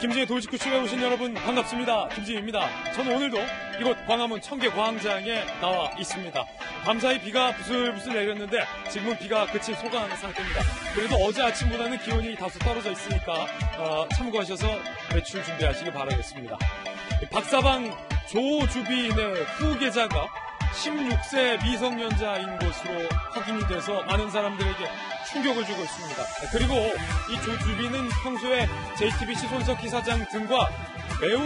김지의 돌직구쇼에 오신 여러분 반갑습니다. 김지입니다. 저는 오늘도 이곳 광화문 청계광장에 나와 있습니다. 밤사이 비가 부슬부슬 내렸는데 지금은 비가 그친 소강 상태입니다. 그래도 어제 아침보다는 기온이 다소 떨어져 있으니까 참고하셔서 외출 준비하시기 바라겠습니다. 박사방 조주빈의 후계자가 16세 미성년자인 것으로 확인이 돼서 많은 사람들에게 충격을 주고 있습니다. 그리고 이 조주빈은 평소에 JTBC 손석희 기사장 등과 매우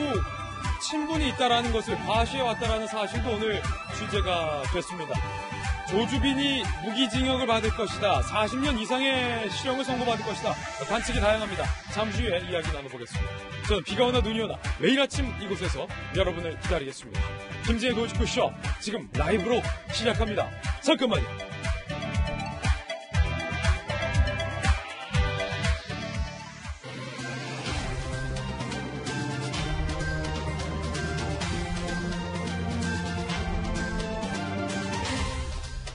친분이 있다는 것을 과시해왔다는 사실도 오늘 취재가 됐습니다. 조주빈이 무기징역을 받을 것이다. 40년 이상의 실형을 선고받을 것이다. 관측이 다양합니다. 잠시 후에 이야기 나눠보겠습니다. 저는 비가 오나 눈이 오나 매일 아침 이곳에서 여러분을 기다리겠습니다. 김지의 노직구쇼 지금 라이브로 시작합니다. 잠깐만요.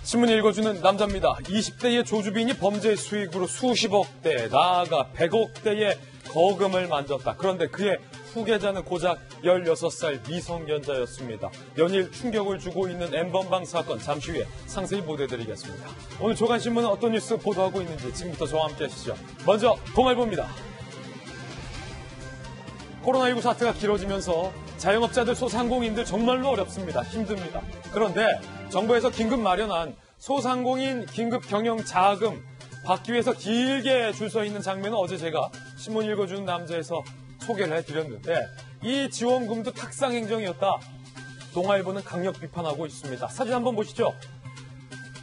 신문 읽어주는 남자입니다. 20대의 조주빈이 범죄 수익으로 수십억대, 나아가 100억대의 거금을 만졌다. 그런데 그의 후계자는 고작 16살 미성년자였습니다. 연일 충격을 주고 있는 N번방 사건 잠시 후에 상세히 보도해드리겠습니다. 오늘 조간신문은 어떤 뉴스 보도하고 있는지 지금부터 저와 함께 하시죠. 먼저 동아일보입니다. 코로나19 사태가 길어지면서 자영업자들, 소상공인들 정말로 어렵습니다. 힘듭니다. 그런데 정부에서 긴급 마련한 소상공인 긴급 경영 자금 받기 위해서 길게 줄 서 있는 장면은 어제 제가 신문 읽어주는 남자에서 소개를 해드렸는데 이 지원금도 탁상 행정이었다. 동아일보는 강력 비판하고 있습니다. 사진 한번 보시죠.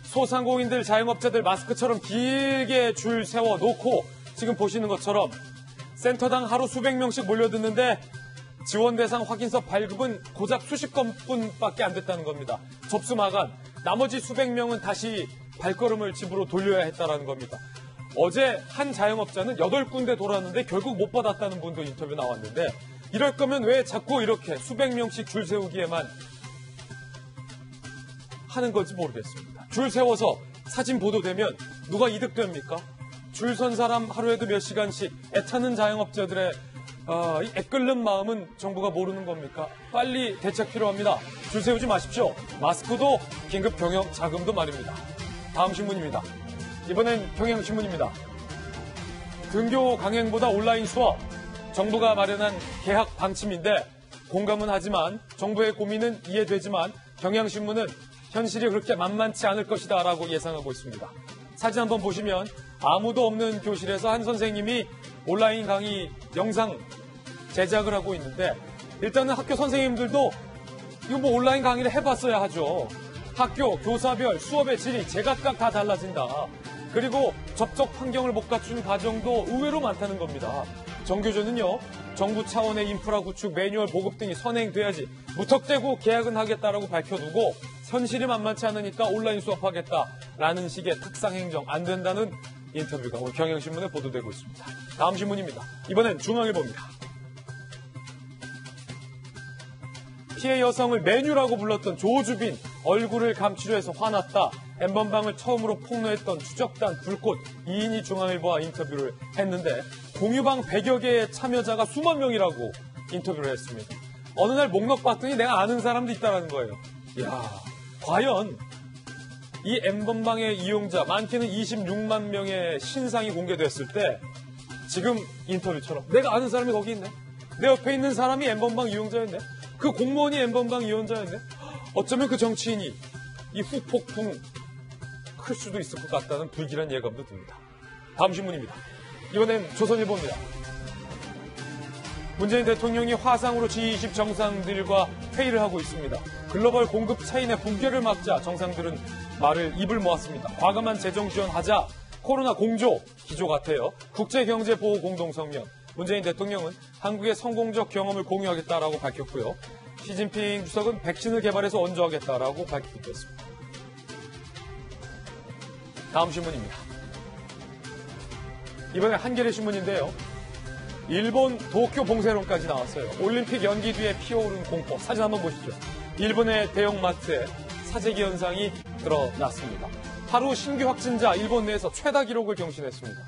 소상공인들, 자영업자들 마스크처럼 길게 줄 세워놓고 지금 보시는 것처럼 센터당 하루 수백 명씩 몰려드는데 지원 대상 확인서 발급은 고작 수십 건뿐밖에 안 됐다는 겁니다. 접수 마감, 나머지 수백 명은 다시 발걸음을 집으로 돌려야 했다는 겁니다. 어제 한 자영업자는 8군데 돌았는데 결국 못 받았다는 분도 인터뷰 나왔는데 이럴 거면 왜 자꾸 이렇게 수백 명씩 줄 세우기에만 하는 건지 모르겠습니다. 줄 세워서 사진 보도되면 누가 이득됩니까? 줄 선 사람 하루에도 몇 시간씩 애타는 자영업자들의 이 애끓는 마음은 정부가 모르는 겁니까? 빨리 대책 필요합니다. 줄 세우지 마십시오. 마스크도 긴급 경영 자금도 말입니다. 다음 신문입니다. 이번엔 경향신문입니다. 등교 강행보다 온라인 수업, 정부가 마련한 개학 방침인데 공감은 하지만 정부의 고민은 이해되지만 경향신문은 현실이 그렇게 만만치 않을 것이다 라고 예상하고 있습니다. 사진 한번 보시면 아무도 없는 교실에서 한 선생님이 온라인 강의 영상 제작을 하고 있는데 일단은 학교 선생님들도 이거 뭐 온라인 강의를 해봤어야 하죠. 학교, 교사별, 수업의 질이 제각각 다 달라진다. 그리고 접촉 환경을 못 갖춘 가정도 의외로 많다는 겁니다. 정교조는요, 정부 차원의 인프라 구축, 매뉴얼 보급 등이 선행돼야지 무턱대고 계약은 하겠다라고 밝혀두고 현실이 만만치 않으니까 온라인 수업하겠다라는 식의 탁상 행정 안 된다는 인터뷰가 오늘 경향신문에 보도되고 있습니다. 다음 신문입니다. 이번엔 중앙일보입니다. 피해 여성을 메뉴라고 불렀던 조주빈 얼굴을 감추려 해서 화났다. N번방을 처음으로 폭로했던 추적단 불꽃 2인이 중앙일보와 인터뷰를 했는데 공유방 100여 개의 참여자가 수만 명이라고 인터뷰를 했습니다. 어느 날 목록 봤더니 내가 아는 사람도 있다는 거예요. 이야, 과연 이 N번방의 이용자 많게는 26만 명의 신상이 공개됐을 때 지금 인터뷰처럼 내가 아는 사람이 거기 있네. 내 옆에 있는 사람이 N번방 이용자였네. 그 공무원이 N번방 이용자였네. 어쩌면 그 정치인이 이 후폭풍 클 수도 있을 것 같다는 불길한 예감도 듭니다. 다음 신문입니다. 이번엔 조선일보입니다. 문재인 대통령이 화상으로 G20 정상들과 회의를 하고 있습니다. 글로벌 공급 차인의 붕괴를 막자 정상들은 입을 모았습니다. 과감한 재정 지원하자. 코로나 공조 기조 같아요. 국제경제보호 공동성명. 문재인 대통령은 한국의 성공적 경험을 공유하겠다라고 밝혔고요. 시진핑 주석은 백신을 개발해서 원조하겠다라고 밝히기도 했습니다. 다음 신문입니다. 이번에 한겨레 신문인데요. 일본 도쿄 봉쇄론까지 나왔어요. 올림픽 연기 뒤에 피어오른 공포. 사진 한번 보시죠. 일본의 대형마트에 사재기 현상이 드러났습니다. 하루 신규 확진자 일본 내에서 최다 기록을 경신했습니다.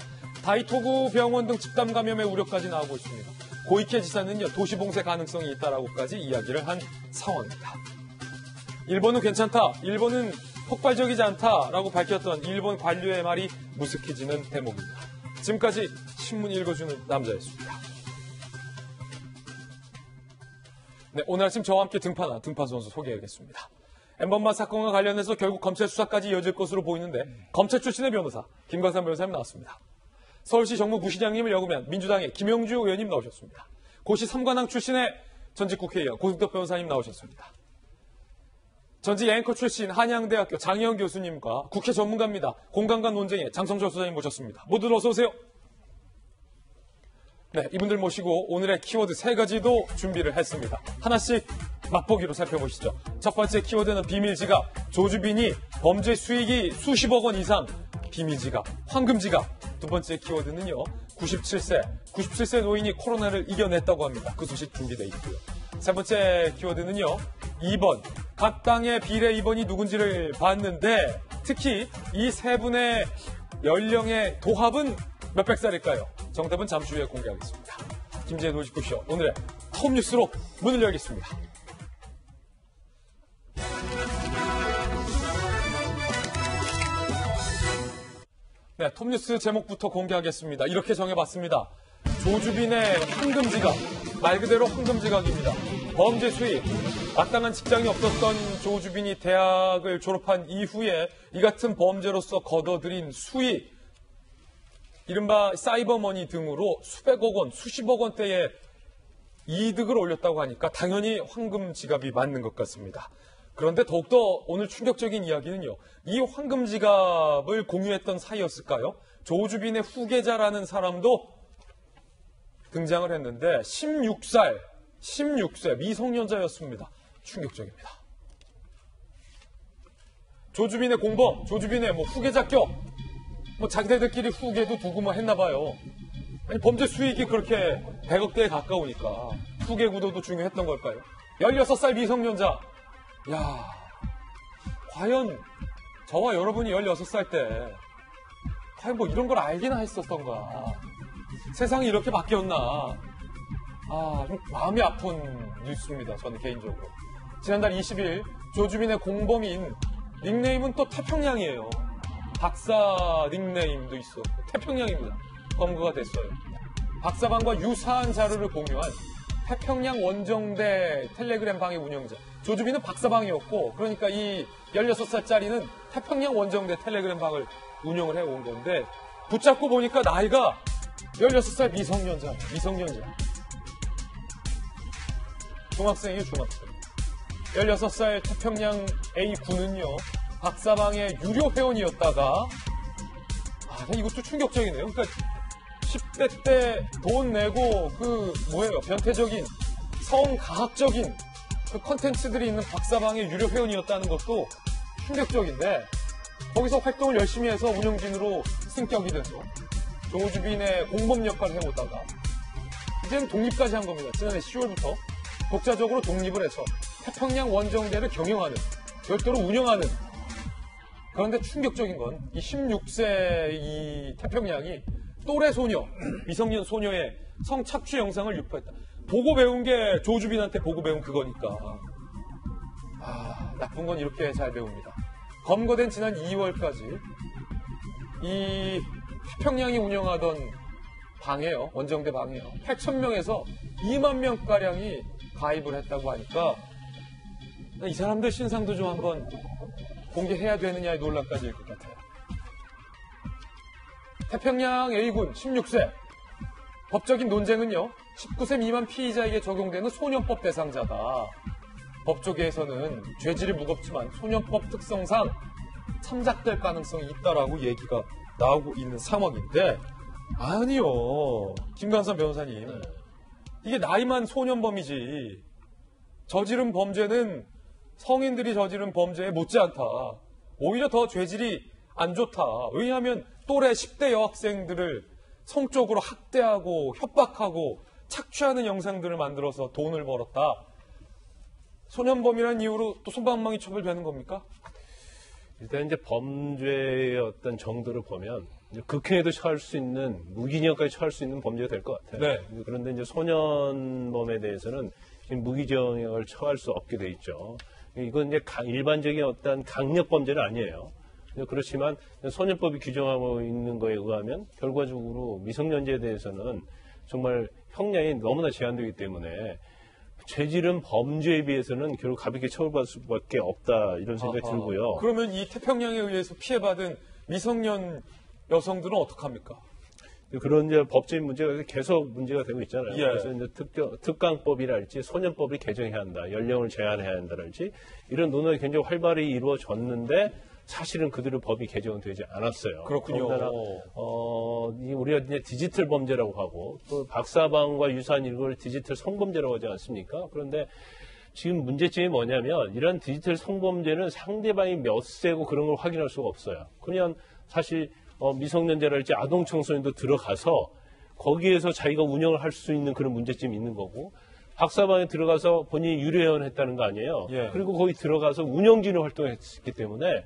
다이토구 병원 등 집단 감염의 우려까지 나오고 있습니다. 고이케 지사는요, 도시봉쇄 가능성이 있다라고까지 이야기를 한 상황입니다. 일본은 괜찮다, 일본은 폭발적이지 않다라고 밝혔던 일본 관료의 말이 무색해지는 대목입니다. 지금까지 신문 읽어주는 남자였습니다. 네, 오늘 아침 저와 함께 등판한 등판 선수 소개하겠습니다. 엠번방 사건과 관련해서 결국 검찰 수사까지 이어질 것으로 보이는데 검찰 출신의 변호사 김광삼 변호사님 나왔습니다. 서울시 정무부시장님을 역으면 민주당의 김영주 의원님 나오셨습니다. 고시 3관왕 출신의 전직 국회의원 고승덕 변호사님 나오셨습니다. 전직 앵커 출신 한양대학교 장혜영 교수님과 국회 전문가입니다. 공간과 논쟁의 장성철 소장님 모셨습니다. 모두 어서 오세요. 네, 이분들 모시고 오늘의 키워드 3가지도 준비를 했습니다. 하나씩 맛보기로 살펴보시죠. 첫 번째 키워드는 비밀지갑. 조주빈이 범죄 수익이 수십억 원 이상. 비밀지갑, 황금지갑. 두 번째 키워드는요. 97세 노인이 코로나를 이겨냈다고 합니다. 그 소식 준비되어 있고요. 세 번째 키워드는요. 2번, 각 당의 비례 2번이 누군지를 봤는데 특히 이 세 분의 연령의 도합은 몇백 살일까요? 정답은 잠시 후에 공개하겠습니다. 김재의 노지구쇼 오늘의 톱뉴스로 문을 열겠습니다. 네, 톱뉴스 제목부터 공개하겠습니다. 이렇게 정해봤습니다. 조주빈의 황금지갑, 말 그대로 황금지갑입니다. 범죄 수익, 마땅한 직장이 없었던 조주빈이 대학을 졸업한 이후에 이 같은 범죄로서 거둬들인 수익, 이른바 사이버머니 등으로 수백억 원, 수십억 원대의 이득을 올렸다고 하니까 당연히 황금지갑이 맞는 것 같습니다. 그런데 더욱더 오늘 충격적인 이야기는요. 이 황금지갑을 공유했던 사이였을까요? 조주빈의 후계자라는 사람도 등장을 했는데 16세 미성년자였습니다. 충격적입니다. 조주빈의 공범, 조주빈의 후계자격, 자기들끼리 후계도 두고 했나 봐요. 아니, 범죄 수익이 그렇게 100억대에 가까우니까 후계 구도도 중요했던 걸까요? 16살 미성년자. 야, 과연 저와 여러분이 16살 때 과연 이런 걸 알기나 했었던가. 세상이 이렇게 바뀌었나. 좀 마음이 아픈 뉴스입니다. 저는 개인적으로. 지난달 20일 조주빈의 공범인 닉네임은 또 태평양이에요. 박사 닉네임도 있어. 태평양입니다. 검거가 됐어요. 박사방과 유사한 자료를 공유한 태평양 원정대 텔레그램 방의 운영자. 조주빈은 박사방이었고, 그러니까 이 16살짜리는 태평양 원정대 텔레그램 방을 운영을 해온 건데, 붙잡고 보니까 나이가 16살 미성년자. 중학생이에요, 중학생. 16살 태평양 A군은요, 박사방의 유료 회원이었다가, 이것도 충격적이네요. 그러니까 10대 때 돈 내고 변태적인 성가학적인 그 컨텐츠들이 있는 박사방의 유료 회원이었다는 것도 충격적인데 거기서 활동을 열심히 해서 운영진으로 승격이 돼서 조주빈의 공범 역할을 해오다가 이제는 독립까지 한 겁니다. 지난해 10월부터 독자적으로 독립을 해서 태평양 원정대를 경영하는, 별도로 운영하는. 그런데 충격적인 건 이 16세 이 태평양이 또래 소녀, 미성년 소녀의 성착취 영상을 유포했다. 보고 배운 게 조주빈한테 보고 배운 그거니까. 나쁜 건 이렇게 잘 배웁니다. 검거된 지난 2월까지 이 태평양이 운영하던 방이에요. 원정대 방이에요. 8,000명에서 2만 명가량이 가입을 했다고 하니까 이 사람들 신상도 좀 한번 공개해야 되느냐의 논란까지 일 것 같아요. 태평양 A군 16세. 법적인 논쟁은요. 19세 미만 피의자에게 적용되는 소년법 대상자다. 법조계에서는 죄질이 무겁지만 소년법 특성상 참작될 가능성이 있다라고 얘기가 나오고 있는 상황인데, 아니요. 김광삼 변호사님. 이게 나이만 소년범이지. 저지른 범죄는 성인들이 저지른 범죄에 못지않다. 오히려 더 죄질이 안 좋다. 왜냐하면 또래 10대 여학생들을 성적으로 학대하고 협박하고 착취하는 영상들을 만들어서 돈을 벌었다. 소년범이라는 이유로 또 솜방망이 처벌되는 겁니까? 일단 이제 범죄의 어떤 정도를 보면 극형에도 처할 수 있는, 무기징역까지 처할 수 있는 범죄가 될 것 같아요. 네. 그런데 이제 소년범에 대해서는 지금 무기징역을 처할 수 없게 돼 있죠. 이건 이제 일반적인 어떤 강력 범죄는 아니에요. 그렇지만 소년법이 규정하고 있는 거에 의하면 결과적으로 미성년자에 대해서는 정말 형량이 너무나 제한되기 때문에 죄질은 범죄에 비해서는 결국 가볍게 처벌받을 수밖에 없다, 이런 생각이 들고요. 그러면 이 태평양에 의해서 피해받은 미성년 여성들은 어떡합니까? 그런 이제 법적인 문제가 계속 문제가 되고 있잖아요. 예. 그래서 이제 특강법이랄지 소년법이 개정해야 한다, 연령을 제한해야 한다랄지 이런 논의가 굉장히 활발히 이루어졌는데 사실은 그대로 법이 개정되지 않았어요. 그렇군요. 더군다나 우리가 이제 디지털 범죄라고 하고 또 박사방과 유사한 일을 디지털 성범죄라고 하지 않습니까? 그런데 지금 문제점이 뭐냐면 이런 디지털 성범죄는 상대방이 몇 세고 그런 걸 확인할 수가 없어요. 그냥 사실 미성년자랄지 아동 청소년도 들어가서 거기에서 자기가 운영을 할 수 있는 그런 문제점이 있는 거고, 박사방에 들어가서 본인이 유료회원을 했다는 거 아니에요. 예. 그리고 거기 들어가서 운영진의 활동을 했기 때문에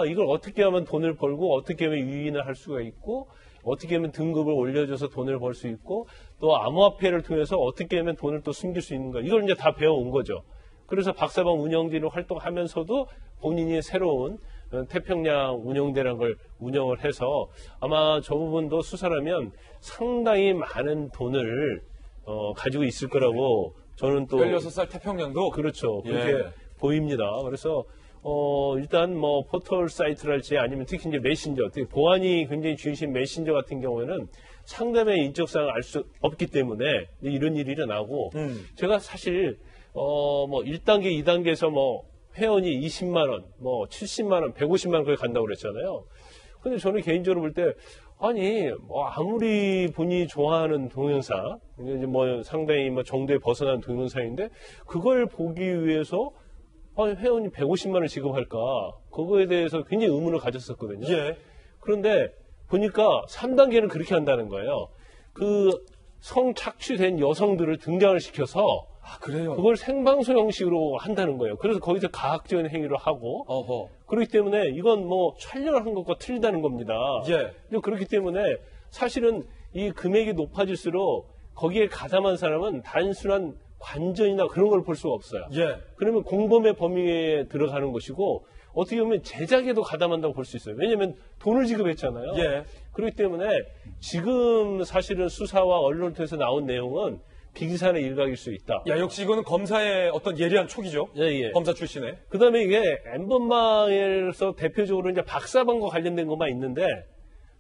이걸 어떻게 하면 돈을 벌고 어떻게 하면 유인을 할 수가 있고 어떻게 하면 등급을 올려줘서 돈을 벌 수 있고 또 암호화폐를 통해서 어떻게 하면 돈을 또 숨길 수 있는가, 이걸 이제 다 배워온 거죠. 그래서 박사방 운영진을 활동하면서도 본인이 새로운 태평양 운영대라는 걸 운영을 해서 아마 저 부분도 수사라면 상당히 많은 돈을 가지고 있을 거라고 저는 또 16살 태평양도 그렇죠. 그렇게 보입니다. 그래서 일단 뭐 포털 사이트랄지 아니면 특히 이제 메신저, 보안이 굉장히 중요신 메신저 같은 경우에는 상대방의 인적사항을 알 수 없기 때문에 이런 일이 일어나고 제가 사실 뭐 1단계, 2단계에서 뭐 회원이 20만 원, 뭐 70만 원, 150만 원 거기 간다고 그랬잖아요. 근데 저는 개인적으로 볼 때 아니 뭐 아무리 본인이 좋아하는 동영상, 이제 뭐 상당히 뭐 정도에 벗어난 동영상인데 그걸 보기 위해서 회원이 150만 원 지급할까? 그거에 대해서 굉장히 의문을 가졌었거든요. 예. 그런데 보니까 3단계는 그렇게 한다는 거예요. 그 성착취된 여성들을 등장을 시켜서 그래요? 그걸 생방송 형식으로 한다는 거예요. 그래서 거기서 가학적인 행위를 하고 그렇기 때문에 이건 뭐 촬영을 한 것과 틀리다는 겁니다. 예. 그렇기 때문에 사실은 이 금액이 높아질수록 거기에 가담한 사람은 단순한 관전이나 그런 걸 볼 수가 없어요. 예. 그러면 공범의 범위에 들어가는 것이고 어떻게 보면 제작에도 가담한다고 볼 수 있어요. 왜냐하면 돈을 지급했잖아요. 예. 그렇기 때문에 지금 사실은 수사와 언론을 통해서 나온 내용은 비기산의 일각일 수 있다. 역시 이거는 검사의 어떤 예리한 촉이죠. 예. 검사 출신의. 그 다음에 이게 N번방에서 대표적으로 이제 박사방과 관련된 것만 있는데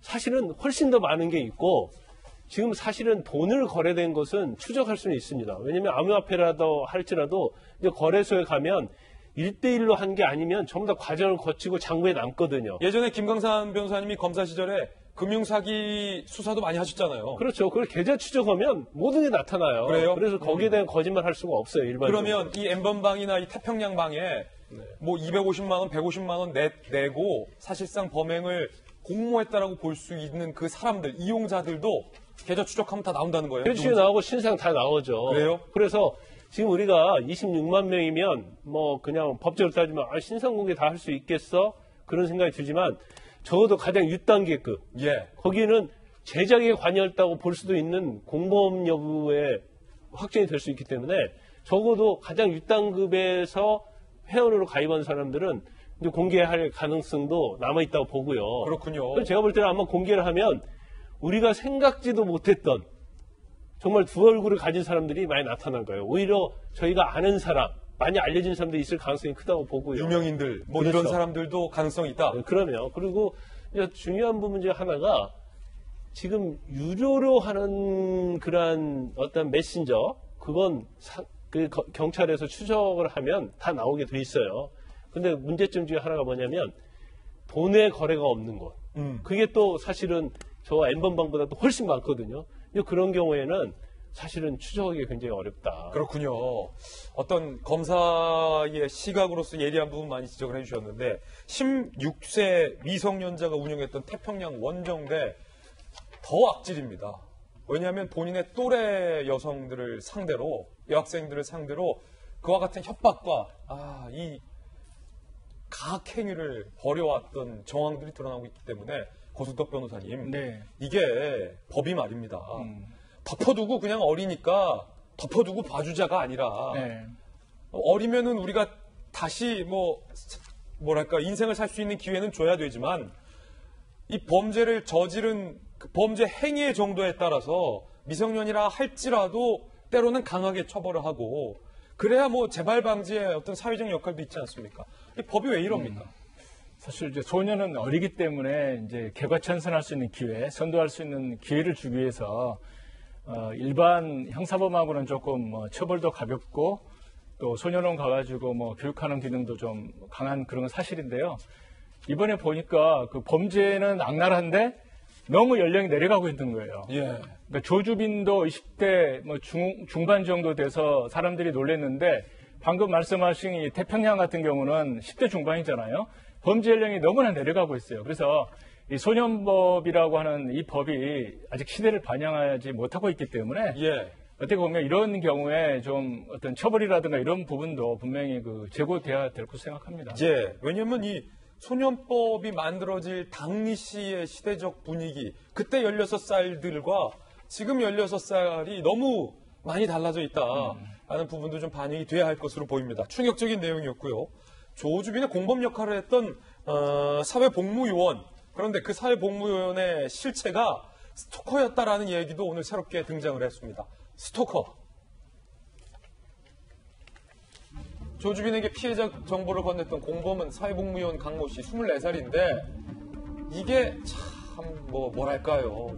사실은 훨씬 더 많은 게 있고 지금 사실은 돈을 거래된 것은 추적할 수는 있습니다. 왜냐하면 암호화폐라도 할지라도 이제 거래소에 가면 1대1로 한 게 아니면 전부 다 과정을 거치고 장부에 남거든요. 예전에 김강산 변호사님이 검사 시절에 금융사기 수사도 많이 하셨잖아요. 그렇죠. 그걸 계좌 추적하면 모든 게 나타나요. 그래요? 그래서 거기에 대한 거짓말 할 수가 없어요. 일반적으로. 그러면 이 N번방이나 이 태평양방에 뭐 250만 원, 150만 원 내고 사실상 범행을 공모했다라고 볼 수 있는 그 사람들, 이용자들도 계좌 추적하면 다 나온다는 거예요? 현실 나오고 신상 다 나오죠. 그래요? 그래서 지금 우리가 26만 명이면 뭐 그냥 법적으로 따지면 신상 공개 다 할 수 있겠어? 그런 생각이 들지만 적어도 가장 6단계급. 예. 거기는 제작에 관여했다고 볼 수도 있는 공범 여부에 확정이 될 수 있기 때문에 적어도 가장 6단급에서 회원으로 가입한 사람들은 이제 공개할 가능성도 남아있다고 보고요. 그렇군요. 제가 볼 때는 아마 공개를 하면 우리가 생각지도 못했던 정말 두 얼굴을 가진 사람들이 많이 나타날 거예요. 오히려 저희가 아는 사람, 많이 알려진 사람들이 있을 가능성이 크다고 보고요. 유명인들, 뭐 그렇죠. 이런 사람들도 가능성이 있다. 그러면 그리고 이제 중요한 부분 중에 하나가 지금 유료로 하는 그러한 어떤 메신저, 그건 경찰에서 추적을 하면 다 나오게 돼 있어요. 근데 문제점 중에 하나가 뭐냐면 돈의 거래가 없는 것. 그게 또 사실은 저 N번방보다 도 훨씬 많거든요. 그런 경우에는 사실은 추적하기 굉장히 어렵다. 그렇군요. 어떤 검사의 시각으로서 예리한 부분 많이 지적을 해주셨는데 16세 미성년자가 운영했던 태평양 원정대 더 악질입니다. 왜냐하면 본인의 또래 여성들을 상대로, 여학생들을 상대로 그와 같은 협박과 이 가학행위를 벌여왔던 정황들이 드러나고 있기 때문에 고승덕 변호사님. 네. 이게 법이 말입니다. 덮어두고 그냥 어리니까 덮어두고 봐주자가 아니라 네. 어리면은 우리가 다시 뭐랄까 인생을 살 수 있는 기회는 줘야 되지만 이 범죄를 저지른 그 범죄 행위의 정도에 따라서 미성년이라 할지라도 때로는 강하게 처벌을 하고 그래야 뭐 재발 방지에 어떤 사회적 역할도 있지 않습니까? 이 법이 왜 이럽니까? 사실 이제 소년은 어리기 때문에 이제 개과천선할 수 있는 기회, 선도할 수 있는 기회를 주기 위해서 일반 형사범하고는 조금 처벌도 가볍고 또 소년원 가가지고 교육하는 기능도 좀 강한 그런 건 사실인데요. 이번에 보니까 그 범죄는 악랄한데 너무 연령이 내려가고 있는 거예요. 예. 그러니까 조주빈도 20대 중반 정도 돼서 사람들이 놀랐는데 방금 말씀하신 이 태평양 같은 경우는 10대 중반이잖아요. 범죄 연령이 너무나 내려가고 있어요. 그래서 이 소년법이라고 하는 이 법이 아직 시대를 반영하지 못하고 있기 때문에 예. 어떻게 보면 이런 경우에 좀 어떤 처벌이라든가 이런 부분도 분명히 제고돼야 될 것으로 생각합니다. 예. 왜냐면 이 소년법이 만들어질 당시의 시대적 분위기, 그때 16살들과 지금 16살이 너무 많이 달라져 있다라는 부분도 좀 반영이 돼야 할 것으로 보입니다. 충격적인 내용이었고요. 조주빈의 공범 역할을 했던 사회복무요원, 그런데 그 사회복무요원의 실체가 스토커였다라는 얘기도 오늘 새롭게 등장을 했습니다. 스토커. 조주빈에게 피해자 정보를 건넸던 공범은 사회복무요원 강모 씨 24살인데 이게 참 뭐랄까요.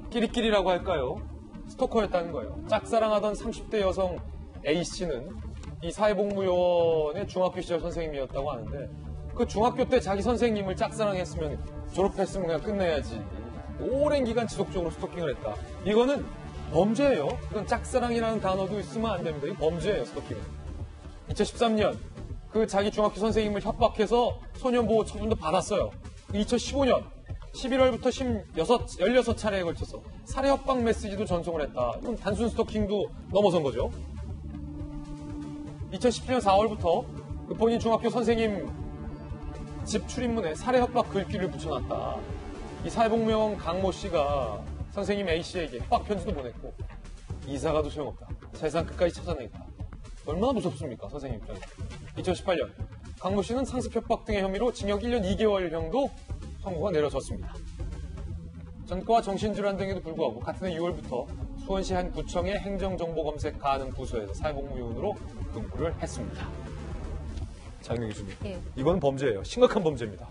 끼리끼리라고 할까요? 스토커였다는 거예요. 짝사랑하던 30대 여성 A 씨는 이 사회복무요원의 중학교 시절 선생님이었다고 하는데 그 중학교 때 자기 선생님을 짝사랑했으면 졸업했으면 그냥 끝내야지. 오랜 기간 지속적으로 스토킹을 했다. 이거는 범죄예요. 이건 짝사랑이라는 단어도 쓰면 안 됩니다. 이 범죄예요, 스토킹은. 2013년 그 자기 중학교 선생님을 협박해서 소년보호 처분도 받았어요. 2015년 11월부터 16차례에 걸쳐서 살해 협박 메시지도 전송을 했다. 이건 단순 스토킹도 넘어선 거죠. 2017년 4월부터 그 본인 중학교 선생님 집 출입문에 살해 협박 글귀를 붙여놨다. 이 사회복무요원 강모 씨가 선생님 A 씨에게 협박 편지도 보냈고 이사가도 소용없다. 세상 끝까지 찾아내겠다. 얼마나 무섭습니까, 선생님 입장에서. 2018년 강모 씨는 상습 협박 등의 혐의로 징역 1년 2개월형도 선고가 내려졌습니다. 전과와 정신질환 등에도 불구하고 같은 해 6월부터 수원시 한 구청의 행정정보검색 가능 부서에서 사회복무요원으로 근무를 했습니다. 장명희 교수님, 예. 이건 범죄예요. 심각한 범죄입니다.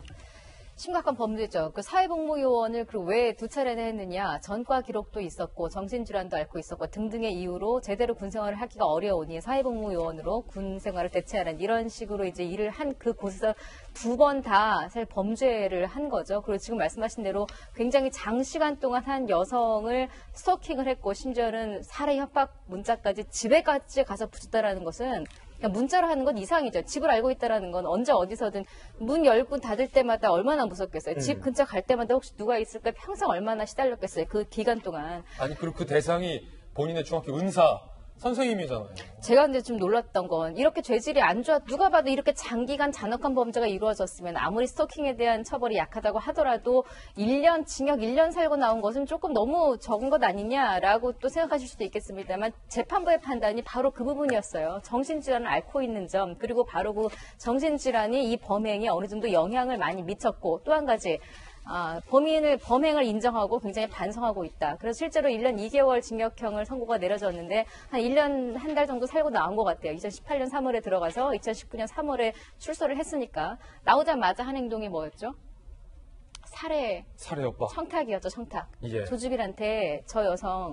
심각한 범죄죠. 그 사회복무요원을 왜 2차례나 했느냐. 전과 기록도 있었고 정신질환도 앓고 있었고 등등의 이유로 제대로 군생활을 하기가 어려우니 사회복무요원으로 군생활을 대체하는 이런 식으로 이제 일을 한 그 곳에서 2번 다 사실 범죄를 한 거죠. 그리고 지금 말씀하신 대로 굉장히 장시간 동안 한 여성을 스토킹을 했고 심지어는 살해 협박 문자까지 집에까지 가서 붙였다라는 것은 그냥 문자로 하는 건 이상이죠. 집을 알고 있다라는 건 언제 어디서든 문 열고 닫을 때마다 얼마나 무섭겠어요. 집 근처 갈 때마다 혹시 누가 있을까 평생 얼마나 시달렸겠어요. 그 기간 동안. 아니 그리고 그 대상이 본인의 중학교 은사 선생님이잖아요. 제가 이제 좀 놀랐던 건 이렇게 죄질이 안 좋아 누가 봐도 이렇게 장기간 잔혹한 범죄가 이루어졌으면 아무리 스토킹에 대한 처벌이 약하다고 하더라도 1년 징역 1년 살고 나온 것은 조금 너무 적은 것 아니냐라고 또 생각하실 수도 있겠습니다만 재판부의 판단이 바로 그 부분이었어요. 정신질환을 앓고 있는 점 그리고 바로 그 정신질환이 이 범행에 어느 정도 영향을 많이 미쳤고 또 한 가지 범행을 인정하고 굉장히 반성하고 있다. 그래서 실제로 1년 2개월 징역형을 선고가 내려졌는데 한 1년 한 달 정도 살고 나온 것 같아요. 2018년 3월에 들어가서 2019년 3월에 출소를 했으니까 나오자마자 한 행동이 뭐였죠? 살해 협박. 청탁이었죠. 청탁. 예. 조주빈한테 저 여성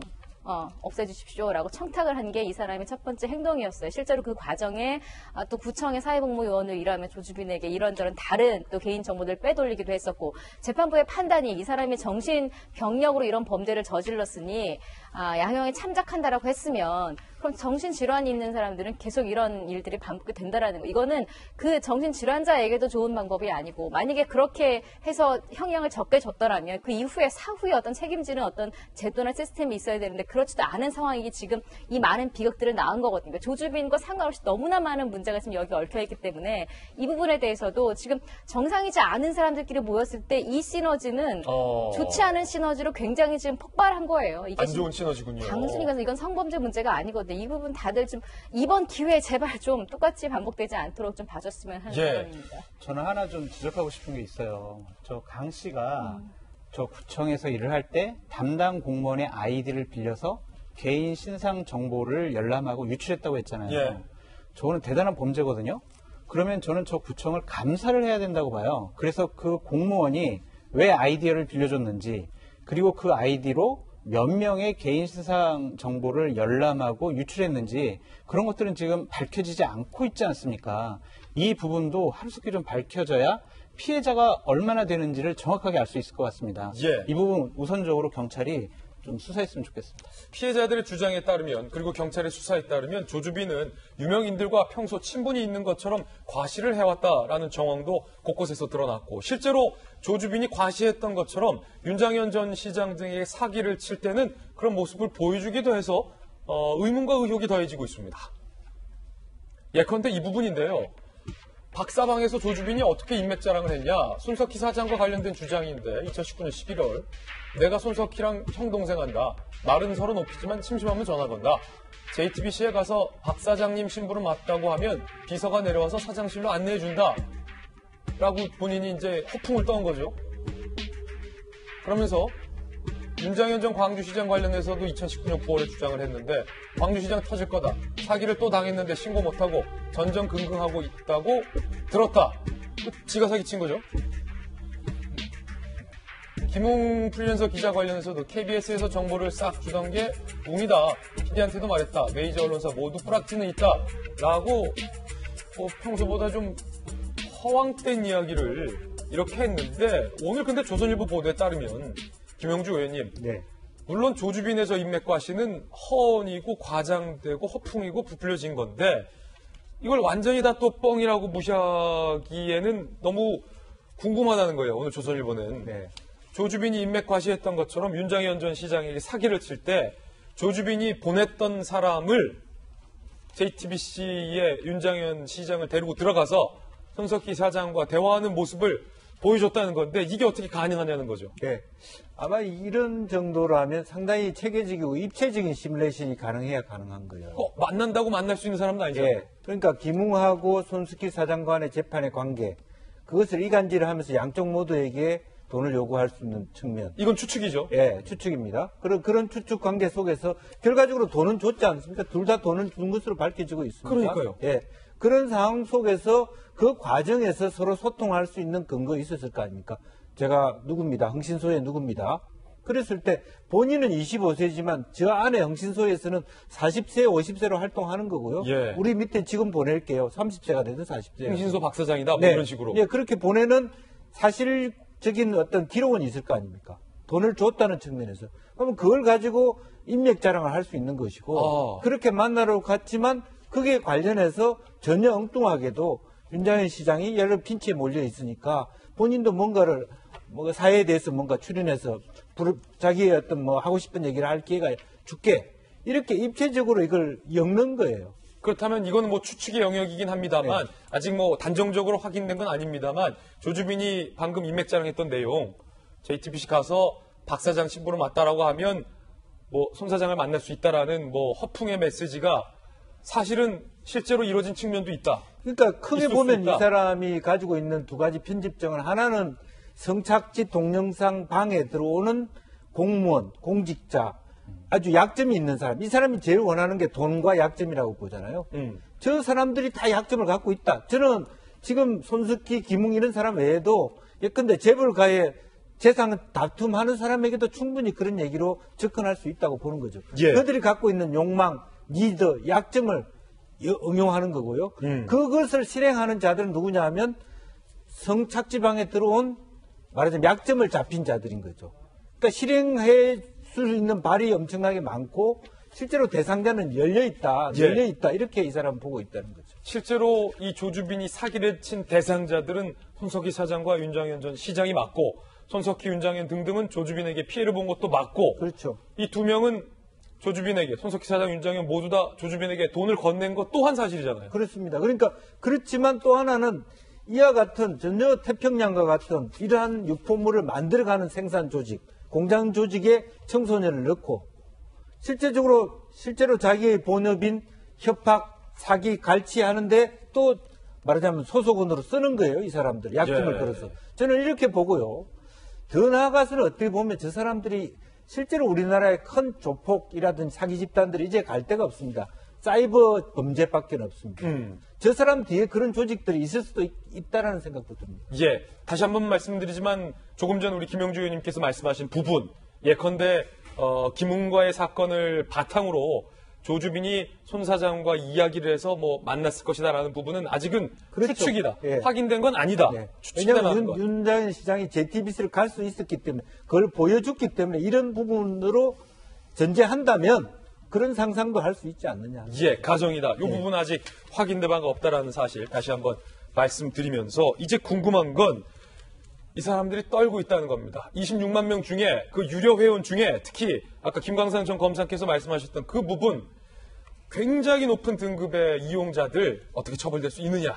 없애주십시오라고 청탁을 한 게 이 사람의 첫 번째 행동이었어요. 실제로 그 과정에 또 구청의 사회복무요원으로 일하며 조주빈에게 이런저런 다른 또 개인 정보들 빼돌리기도 했었고 재판부의 판단이 이 사람이 정신병력으로 이런 범죄를 저질렀으니 양형에 참작한다라고 했으면 그럼 정신질환이 있는 사람들은 계속 이런 일들이 반복이 된다라는 거. 이거는 그 정신질환자에게도 좋은 방법이 아니고 만약에 그렇게 해서 형량을 적게 줬더라면 그 이후에 사후에 어떤 책임지는 어떤 제도나 시스템이 있어야 되는데 그렇지도 않은 상황이 지금 이 많은 비극들을 낳은 거거든요. 그러니까 조주빈과 상관없이 너무나 많은 문제가 지금 여기 얽혀있기 때문에 이 부분에 대해서도 지금 정상이지 않은 사람들끼리 모였을 때 이 시너지는 좋지 않은 시너지로 굉장히 지금 폭발한 거예요. 이게 안 좋은 시너지군요. 단순히 가서 이건 성범죄 문제가 아니거든요. 이 부분 다들 좀 이번 기회에 제발 좀 똑같이 반복되지 않도록 좀 봐줬으면 하는 바람입니다. 저는 하나 좀 지적하고 싶은 게 있어요. 저 강 씨가 저 구청에서 일을 할 때 담당 공무원의 아이디를 빌려서 개인 신상 정보를 열람하고 유출했다고 했잖아요. 예. 저거는 대단한 범죄거든요. 그러면 저는 저 구청을 감사를 해야 된다고 봐요. 그래서 그 공무원이 왜 아이디어를 빌려줬는지, 그리고 그 아이디로 몇 명의 개인 신상 정보를 열람하고 유출했는지, 그런 것들은 지금 밝혀지지 않고 있지 않습니까? 이 부분도 하루속히 좀 밝혀져야 피해자가 얼마나 되는지를 정확하게 알 수 있을 것 같습니다. 예. 이 부분 우선적으로 경찰이 좀 수사했으면 좋겠습니다. 피해자들의 주장에 따르면, 그리고 경찰의 수사에 따르면 조주빈은 유명인들과 평소 친분이 있는 것처럼 과시를 해왔다라는 정황도 곳곳에서 드러났고, 실제로 조주빈이 과시했던 것처럼 윤장현 전 시장 등에게 사기를 칠 때는 그런 모습을 보여주기도 해서 의문과 의혹이 더해지고 있습니다. 예컨대 이 부분인데요. 박사방에서 조주빈이 어떻게 인맥 자랑을 했냐? 손석희 사장과 관련된 주장인데 2019년 11월 내가 손석희랑 형 동생 한다. 말은 서로 높이지만 심심하면 전화 건다. JTBC에 가서 박 사장님 신부를 맞다고 하면 비서가 내려와서 사장실로 안내해준다. 라고 본인이 이제 허풍을 떠온 거죠. 그러면서 윤장현 전 광주시장 관련해서도 2019년 9월에 주장을 했는데 광주시장 터질 거다. 사기를 또 당했는데 신고 못하고 전전긍긍하고 있다고 들었다. 지가 사기친 거죠. 김웅 프리랜서 기자 관련해서도 KBS에서 정보를 싹 주던 게 웅이다. PD한테도 말했다. 메이저 언론사 모두 뿌락지는 있다. 라고 평소보다 좀 허황된 이야기를 이렇게 했는데 오늘 근데 조선일보 보도에 따르면 김영주 의원님, 네. 물론 조주빈의 저 인맥 과시는 허언이고 과장되고 허풍이고 부풀려진 건데 이걸 완전히 다 또 뻥이라고 무시하기에는 너무 궁금하다는 거예요. 오늘 조선일보는. 네. 조주빈이 인맥 과시했던 것처럼 윤장현 전 시장에게 사기를 칠 때 조주빈이 보냈던 사람을 JTBC의 윤장현 시장을 데리고 들어가서 손석희 사장과 대화하는 모습을 보여줬다는 건데 이게 어떻게 가능하냐는 거죠. 네. 아마 이런 정도라면 상당히 체계적이고 입체적인 시뮬레이션이 가능해야 가능한 거예요. 만난다고 만날 수 있는 사람은 아니잖아요. 예. 그러니까 김웅하고 손석희 사장 간의 재판의 관계, 그것을 이간질을 하면서 양쪽 모두에게 돈을 요구할 수 있는 측면. 이건 추측이죠. 예, 추측입니다. 그런 추측 관계 속에서 결과적으로 돈은 줬지 않습니까? 둘 다 돈을 준 것으로 밝혀지고 있습니다. 그러니까요. 예. 그런 상황 속에서 그 과정에서 서로 소통할 수 있는 근거 있었을 거 아닙니까? 제가 누굽니다. 흥신소에 누굽니다. 그랬을 때 본인은 25세지만 저 안에 흥신소에서는 40세, 50세로 활동하는 거고요. 예. 우리 밑에 지금 보낼게요. 30세가 되든 40세가. 흥신소 박 사장이다. 뭐 네. 이런 식으로. 예, 그렇게 보내는 사실적인 어떤 기록은 있을 거 아닙니까? 돈을 줬다는 측면에서. 그러면 그걸 가지고 인맥 자랑을 할 수 있는 것이고, 그렇게 만나러 갔지만 그게 관련해서 전혀 엉뚱하게도 윤장현 시장이 여러 핀치에 몰려 있으니까 본인도 뭔가를 사회에 대해서 뭔가 출연해서 자기의 어떤 하고 싶은 얘기를 할 기회가 줄게. 이렇게 입체적으로 이걸 엮는 거예요. 그렇다면 이건 추측의 영역이긴 합니다만 네. 아직 단정적으로 확인된 건 아닙니다만 조주빈이 방금 인맥 자랑했던 내용 JTBC 가서 박 사장 신부를 맞다라고 하면 손 사장을 만날 수 있다라는 허풍의 메시지가 사실은 실제로 이루어진 측면도 있다. 그러니까 크게 있을 수 보면 있다. 이 사람이 가지고 있는 두 가지 편집증은 하나는 성착취 동영상 방에 들어오는 공무원, 공직자, 아주 약점이 있는 사람. 이 사람이 제일 원하는 게 돈과 약점이라고 보잖아요. 저 사람들이 다 약점을 갖고 있다. 저는 지금 손석희, 김웅 이런 사람 외에도 예컨대 재벌가의 재산 다툼하는 사람에게도 충분히 그런 얘기로 접근할 수 있다고 보는 거죠. 예. 그들이 갖고 있는 욕망, 니드, 약점을 응용하는 거고요. 그것을 실행하는 자들은 누구냐 하면 성착취방에 들어온 말하자면 약점을 잡힌 자들인 거죠. 그러니까 실행할 수 있는 발이 엄청나게 많고 실제로 대상자는 열려있다 이렇게 이 사람 보고 있다는 거죠. 실제로 이 조주빈이 사기를 친 대상자들은 손석희 사장과 윤장현 전 시장이 맞고 손석희, 윤장현 등등은 조주빈에게 피해를 본 것도 맞고 그렇죠. 이 두 명은 조주빈에게 손석희 사장, 윤장현 모두 다 조주빈에게 돈을 건넨 것 또한 사실이잖아요. 그렇습니다. 그러니까 그렇지만 또 하나는 이와 같은 전혀 태평양과 같은 이러한 유포물을 만들어가는 생산 조직, 공장 조직에 청소년을 넣고 실제로 자기의 본업인 협박, 사기, 갈취하는데 또 말하자면 소속원으로 쓰는 거예요. 이 사람들 약점을 들어서. 저는 이렇게 보고요. 더 나아가서는 어떻게 보면 저 사람들이 실제로 우리나라의 큰 조폭이라든지 사기 집단들이 이제 갈 데가 없습니다. 사이버 범죄밖에 없습니다. 저 사람 뒤에 그런 조직들이 있을 수도 있다라는 생각도 듭니다. 예, 다시 한번 말씀드리지만 조금 전 우리 김영주 의원님께서 말씀하신 부분, 예컨대 김웅과의 사건을 바탕으로 조주빈이 손 사장과 이야기를 해서 뭐 만났을 것이다라는 부분은 아직은 그렇죠. 추측이다. 예. 확인된 건 아니다. 네. 추측이다라는 왜냐하면 것. 윤장현 시장이 JTBC를 갈 수 있었기 때문에 그걸 보여줬기 때문에 이런 부분으로 전제한다면 그런 상상도 할 수 있지 않느냐. 예, 가정이다. 이 부분 아직 확인된 바가 없다라는 사실 다시 한번 말씀드리면서 이제 궁금한 건 이 사람들이 떨고 있다는 겁니다. 26만 명 중에 그 유료 회원 중에 특히 아까 김광상 전 검사께서 말씀하셨던 그 부분 굉장히 높은 등급의 이용자들 어떻게 처벌될 수 있느냐.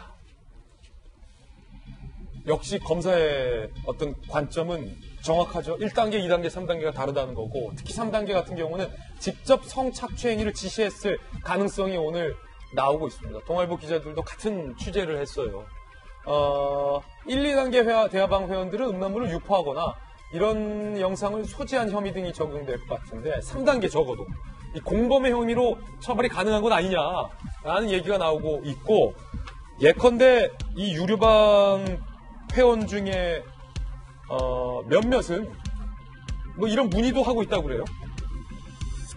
역시 검사의 어떤 관점은 정확하죠. 1단계, 2단계, 3단계가 다르다는 거고 특히 3단계 같은 경우는 직접 성착취 행위를 지시했을 가능성이 오늘 나오고 있습니다. 동아일보 기자들도 같은 취재를 했어요. 1, 2단계 대화방 회원들은 음란물을 유포하거나 이런 영상을 소지한 혐의 등이 적용될 것 같은데 3단계 적어도 이 공범의 혐의로 처벌이 가능한 건 아니냐라는 얘기가 나오고 있고 예컨대 이 유료방 회원 중에 몇몇은 뭐 이런 문의도 하고 있다고 그래요.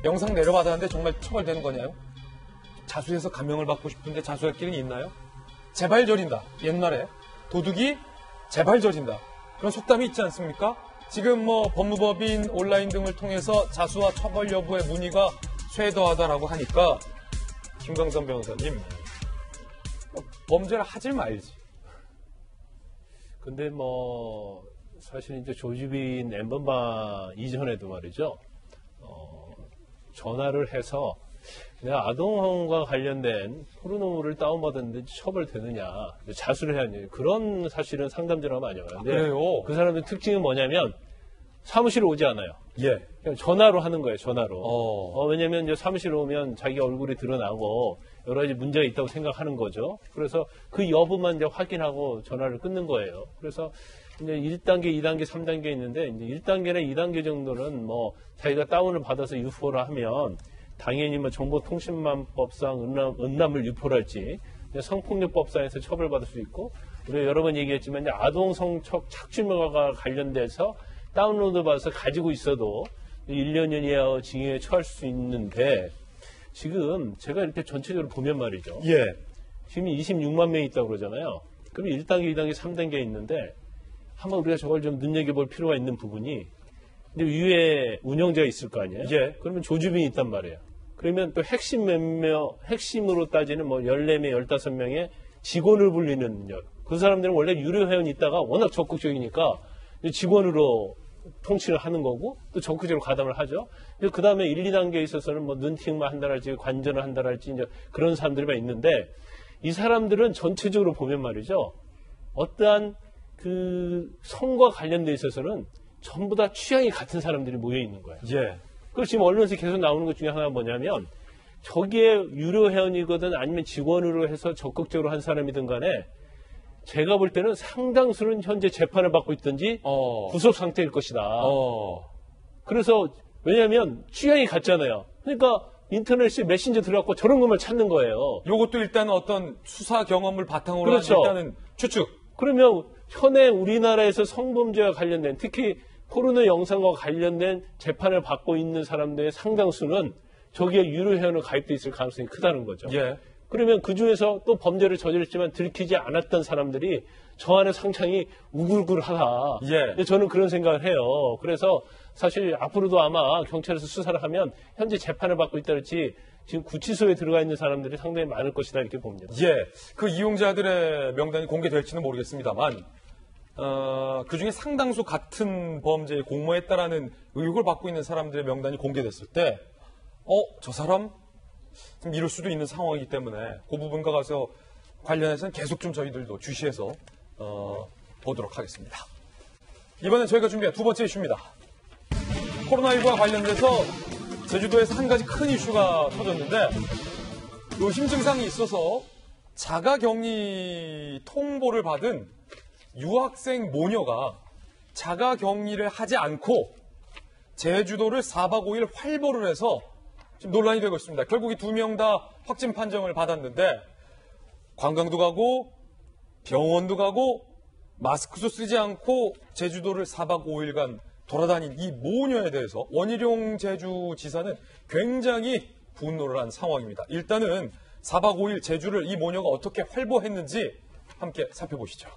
영상 내려받았는데 정말 처벌되는 거냐요? 자수해서 감형을 받고 싶은데 자수할 길은 있나요? 제발 저린다. 옛날에 도둑이 제발 저린다. 그런 속담이 있지 않습니까? 지금 뭐 법무법인 온라인 등을 통해서 자수와 처벌 여부의 문의가 쇄도하다라고 하니까 김광선 변호사님 범죄를 하질 말지. 근데 뭐 사실 이제 조주빈 엠번방 이전에도 말이죠. 전화를 해서 내가 아동과 관련된 포르노를 다운받았는데 처벌되느냐, 자수를 해야 하느냐, 그런 사실은 상담 전화가 많이 와요. 근데 그래요? 그 사람들 특징은 뭐냐면 사무실에 오지 않아요. 예. 그냥 전화로 하는 거예요, 전화로. 왜냐면 이제 사무실에 오면 자기 얼굴이 드러나고 여러 가지 문제가 있다고 생각하는 거죠. 그래서 그 여부만 이제 확인하고 전화를 끊는 거예요. 그래서 이제 1단계, 2단계, 3단계 있는데 이제 1단계나 2단계 정도는 뭐 자기가 다운을 받아서 유포를 하면 당연히 뭐 정보통신망법상 음란물 유포랄지 성폭력법상에서 처벌받을 수 있고 우리가 여러 번 얘기했지만 이제 아동 성착 착취물과 관련돼서 다운로드 받아서 가지고 있어도 1년 이하 징역에 처할 수 있는데 지금 제가 이렇게 전체적으로 보면 말이죠. 예. 지금 26만 명이 있다고 그러잖아요. 그럼 1단계, 2단계, 3단계 있는데 한번 우리가 저걸 좀 눈여겨볼 필요가 있는 부분이 근데 위에 운영자가 있을 거 아니에요? 예. 그러면 조주빈이 있단 말이에요. 그러면 또 핵심으로 따지는 뭐 14명, 15명의 직원을 불리는 그 사람들은 원래 유료 회원이 있다가 워낙 적극적이니까 직원으로 통치를 하는 거고 또 적극적으로 가담을 하죠. 그 다음에 1, 2단계에 있어서는 뭐 눈팅만 한다랄지 관전을 한다랄지 이제 그런 사람들이 있는데 이 사람들은 전체적으로 보면 말이죠. 어떠한 그 성과 관련돼 있어서는 전부 다 취향이 같은 사람들이 모여 있는 거예요. 예. 그리고 지금 언론에서 계속 나오는 것 중에 하나가 뭐냐면 저기에 유료 회원이거든 아니면 직원으로 해서 적극적으로 한 사람이든 간에 제가 볼 때는 상당수는 현재 재판을 받고 있든지 구속 상태일 것이다. 그래서 왜냐하면 취향이 같잖아요. 그러니까 인터넷에 메신저 들어갔고 저런 것만 찾는 거예요. 요것도 일단 어떤 수사 경험을 바탕으로 그렇죠. 한 일단은 추측. 그러면 현재 우리나라에서 성범죄와 관련된 특히 포르노 영상과 관련된 재판을 받고 있는 사람들의 상당수는 저기에 유료 회원으로 가입돼 있을 가능성이 크다는 거죠. 예. 그러면 그 중에서 또 범죄를 저질렀지만 들키지 않았던 사람들이 저 안에 상당히 우글우글하다. 예. 저는 그런 생각을 해요. 그래서 사실 앞으로도 아마 경찰에서 수사를 하면 현재 재판을 받고 있다랄지 지금 구치소에 들어가 있는 사람들이 상당히 많을 것이다 이렇게 봅니다. 예, 그 이용자들의 명단이 공개될지는 모르겠습니다만 그 중에 상당수 같은 범죄에 공모했다라는 의혹을 받고 있는 사람들의 명단이 공개됐을 때 저 사람 좀 이럴 수도 있는 상황이기 때문에 그 부분과 가서 관련해서는 계속 좀 저희들도 주시해서 보도록 하겠습니다. 이번엔 저희가 준비한 두 번째 이슈입니다. 코로나19와 관련돼서 제주도에서 한 가지 큰 이슈가 터졌는데 의심 증상이 있어서 자가격리 통보를 받은 유학생 모녀가 자가격리를 하지 않고 제주도를 4박 5일 활보를 해서 지금 논란이 되고 있습니다. 결국 이 두 명 다 확진 판정을 받았는데 관광도 가고 병원도 가고 마스크도 쓰지 않고 제주도를 4박 5일간 돌아다닌 이 모녀에 대해서 원희룡 제주지사는 굉장히 분노를 한 상황입니다. 일단은 4박 5일 제주를 이 모녀가 어떻게 활보했는지 함께 살펴보시죠.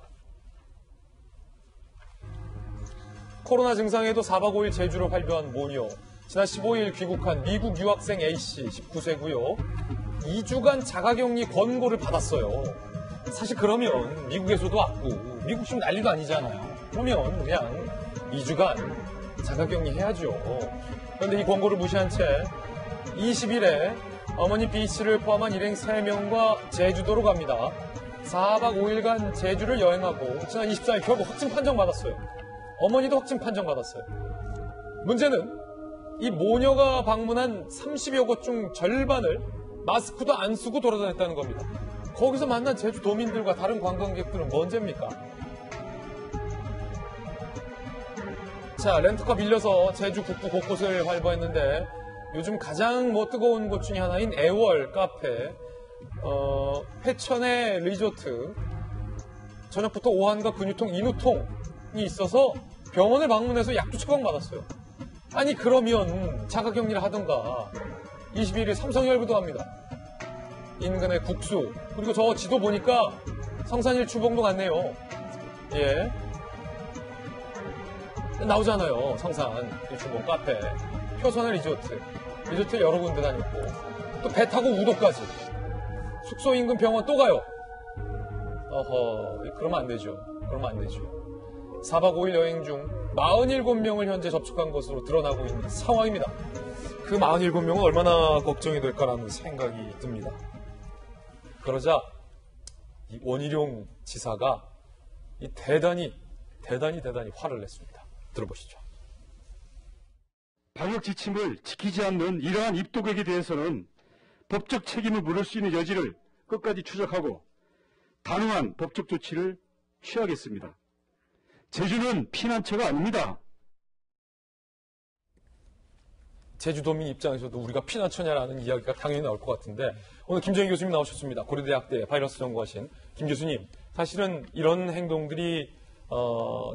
코로나 증상에도 4박 5일 제주를 활보한 모녀. 지난 15일 귀국한 미국 유학생 A씨 19세고요. 2주간 자가격리 권고를 받았어요. 사실 그러면 미국에서도 왔고 미국 지금 난리도 아니잖아요. 그러면 그냥 2주간 자가격리 해야죠. 그런데 이 권고를 무시한 채 20일에 어머니 B씨를 포함한 일행 3명과 제주도로 갑니다. 4박 5일간 제주를 여행하고 지난 24일 결국 확진 판정받았어요. 어머니도 확진 판정받았어요. 문제는 이 모녀가 방문한 30여 곳 중 절반을 마스크도 안 쓰고 돌아다녔다는 겁니다. 거기서 만난 제주도민들과 다른 관광객들은 뭔 죄입니까? 자, 렌트카 빌려서 제주 북부 곳곳을 활보했는데 요즘 가장 뜨거운 곳 중에 하나인 애월 카페, 회천의 리조트, 저녁부터 오한과 근육통, 인후통이 있어서 병원을 방문해서 약도 처방받았어요. 아니 그러면 자가격리를 하던가 21일 삼성열부도 합니다. 인근의 국수, 그리고 저 지도 보니까 성산일 주봉도 같네요. 예. 나오잖아요. 성산 주봉 카페, 표선의 리조트 여러 군데 다녔고 또 배 타고 우도까지 숙소 인근 병원 또 가요. 그러면 안 되죠. 4박 5일 여행 중 47명을 현재 접촉한 것으로 드러나고 있는 상황입니다. 그 47명은 얼마나 걱정이 될까라는 생각이 듭니다. 그러자 이 원희룡 지사가 대단히 화를 냈습니다. 들어보시죠. 방역 지침을 지키지 않는 이러한 입국객에 대해서는 법적 책임을 물을 수 있는 여지를 끝까지 추적하고 단호한 법적 조치를 취하겠습니다. 제주는 피난처가 아닙니다. 제주도민 입장에서도 우리가 피난처냐라는 이야기가 당연히 나올 것 같은데 오늘 김정희 교수님 나오셨습니다. 고려대학대 바이러스 연구하신 김 교수님, 사실은 이런 행동들이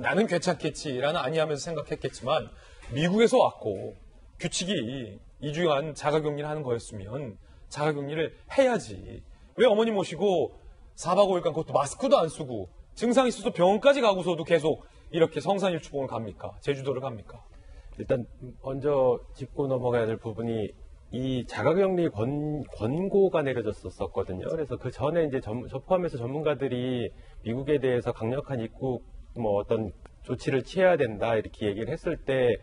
나는 괜찮겠지라는 아니하면서 생각했겠지만 미국에서 왔고 규칙이 2주간 자가격리를 하는 거였으면 자가격리를 해야지. 왜 어머니 모시고 4박 5일간 그것도 마스크도 안 쓰고 증상이 있어서 병원까지 가고서도 계속 이렇게 성산일주봉을 갑니까? 제주도를 갑니까? 일단 먼저 짚고 넘어가야 될 부분이 이 자가격리 권고가 내려졌었거든요. 그래서 그 전에 이제 저 포함해서 전문가들이 미국에 대해서 강력한 입국 어떤 조치를 취해야 된다 이렇게 얘기를 했을 때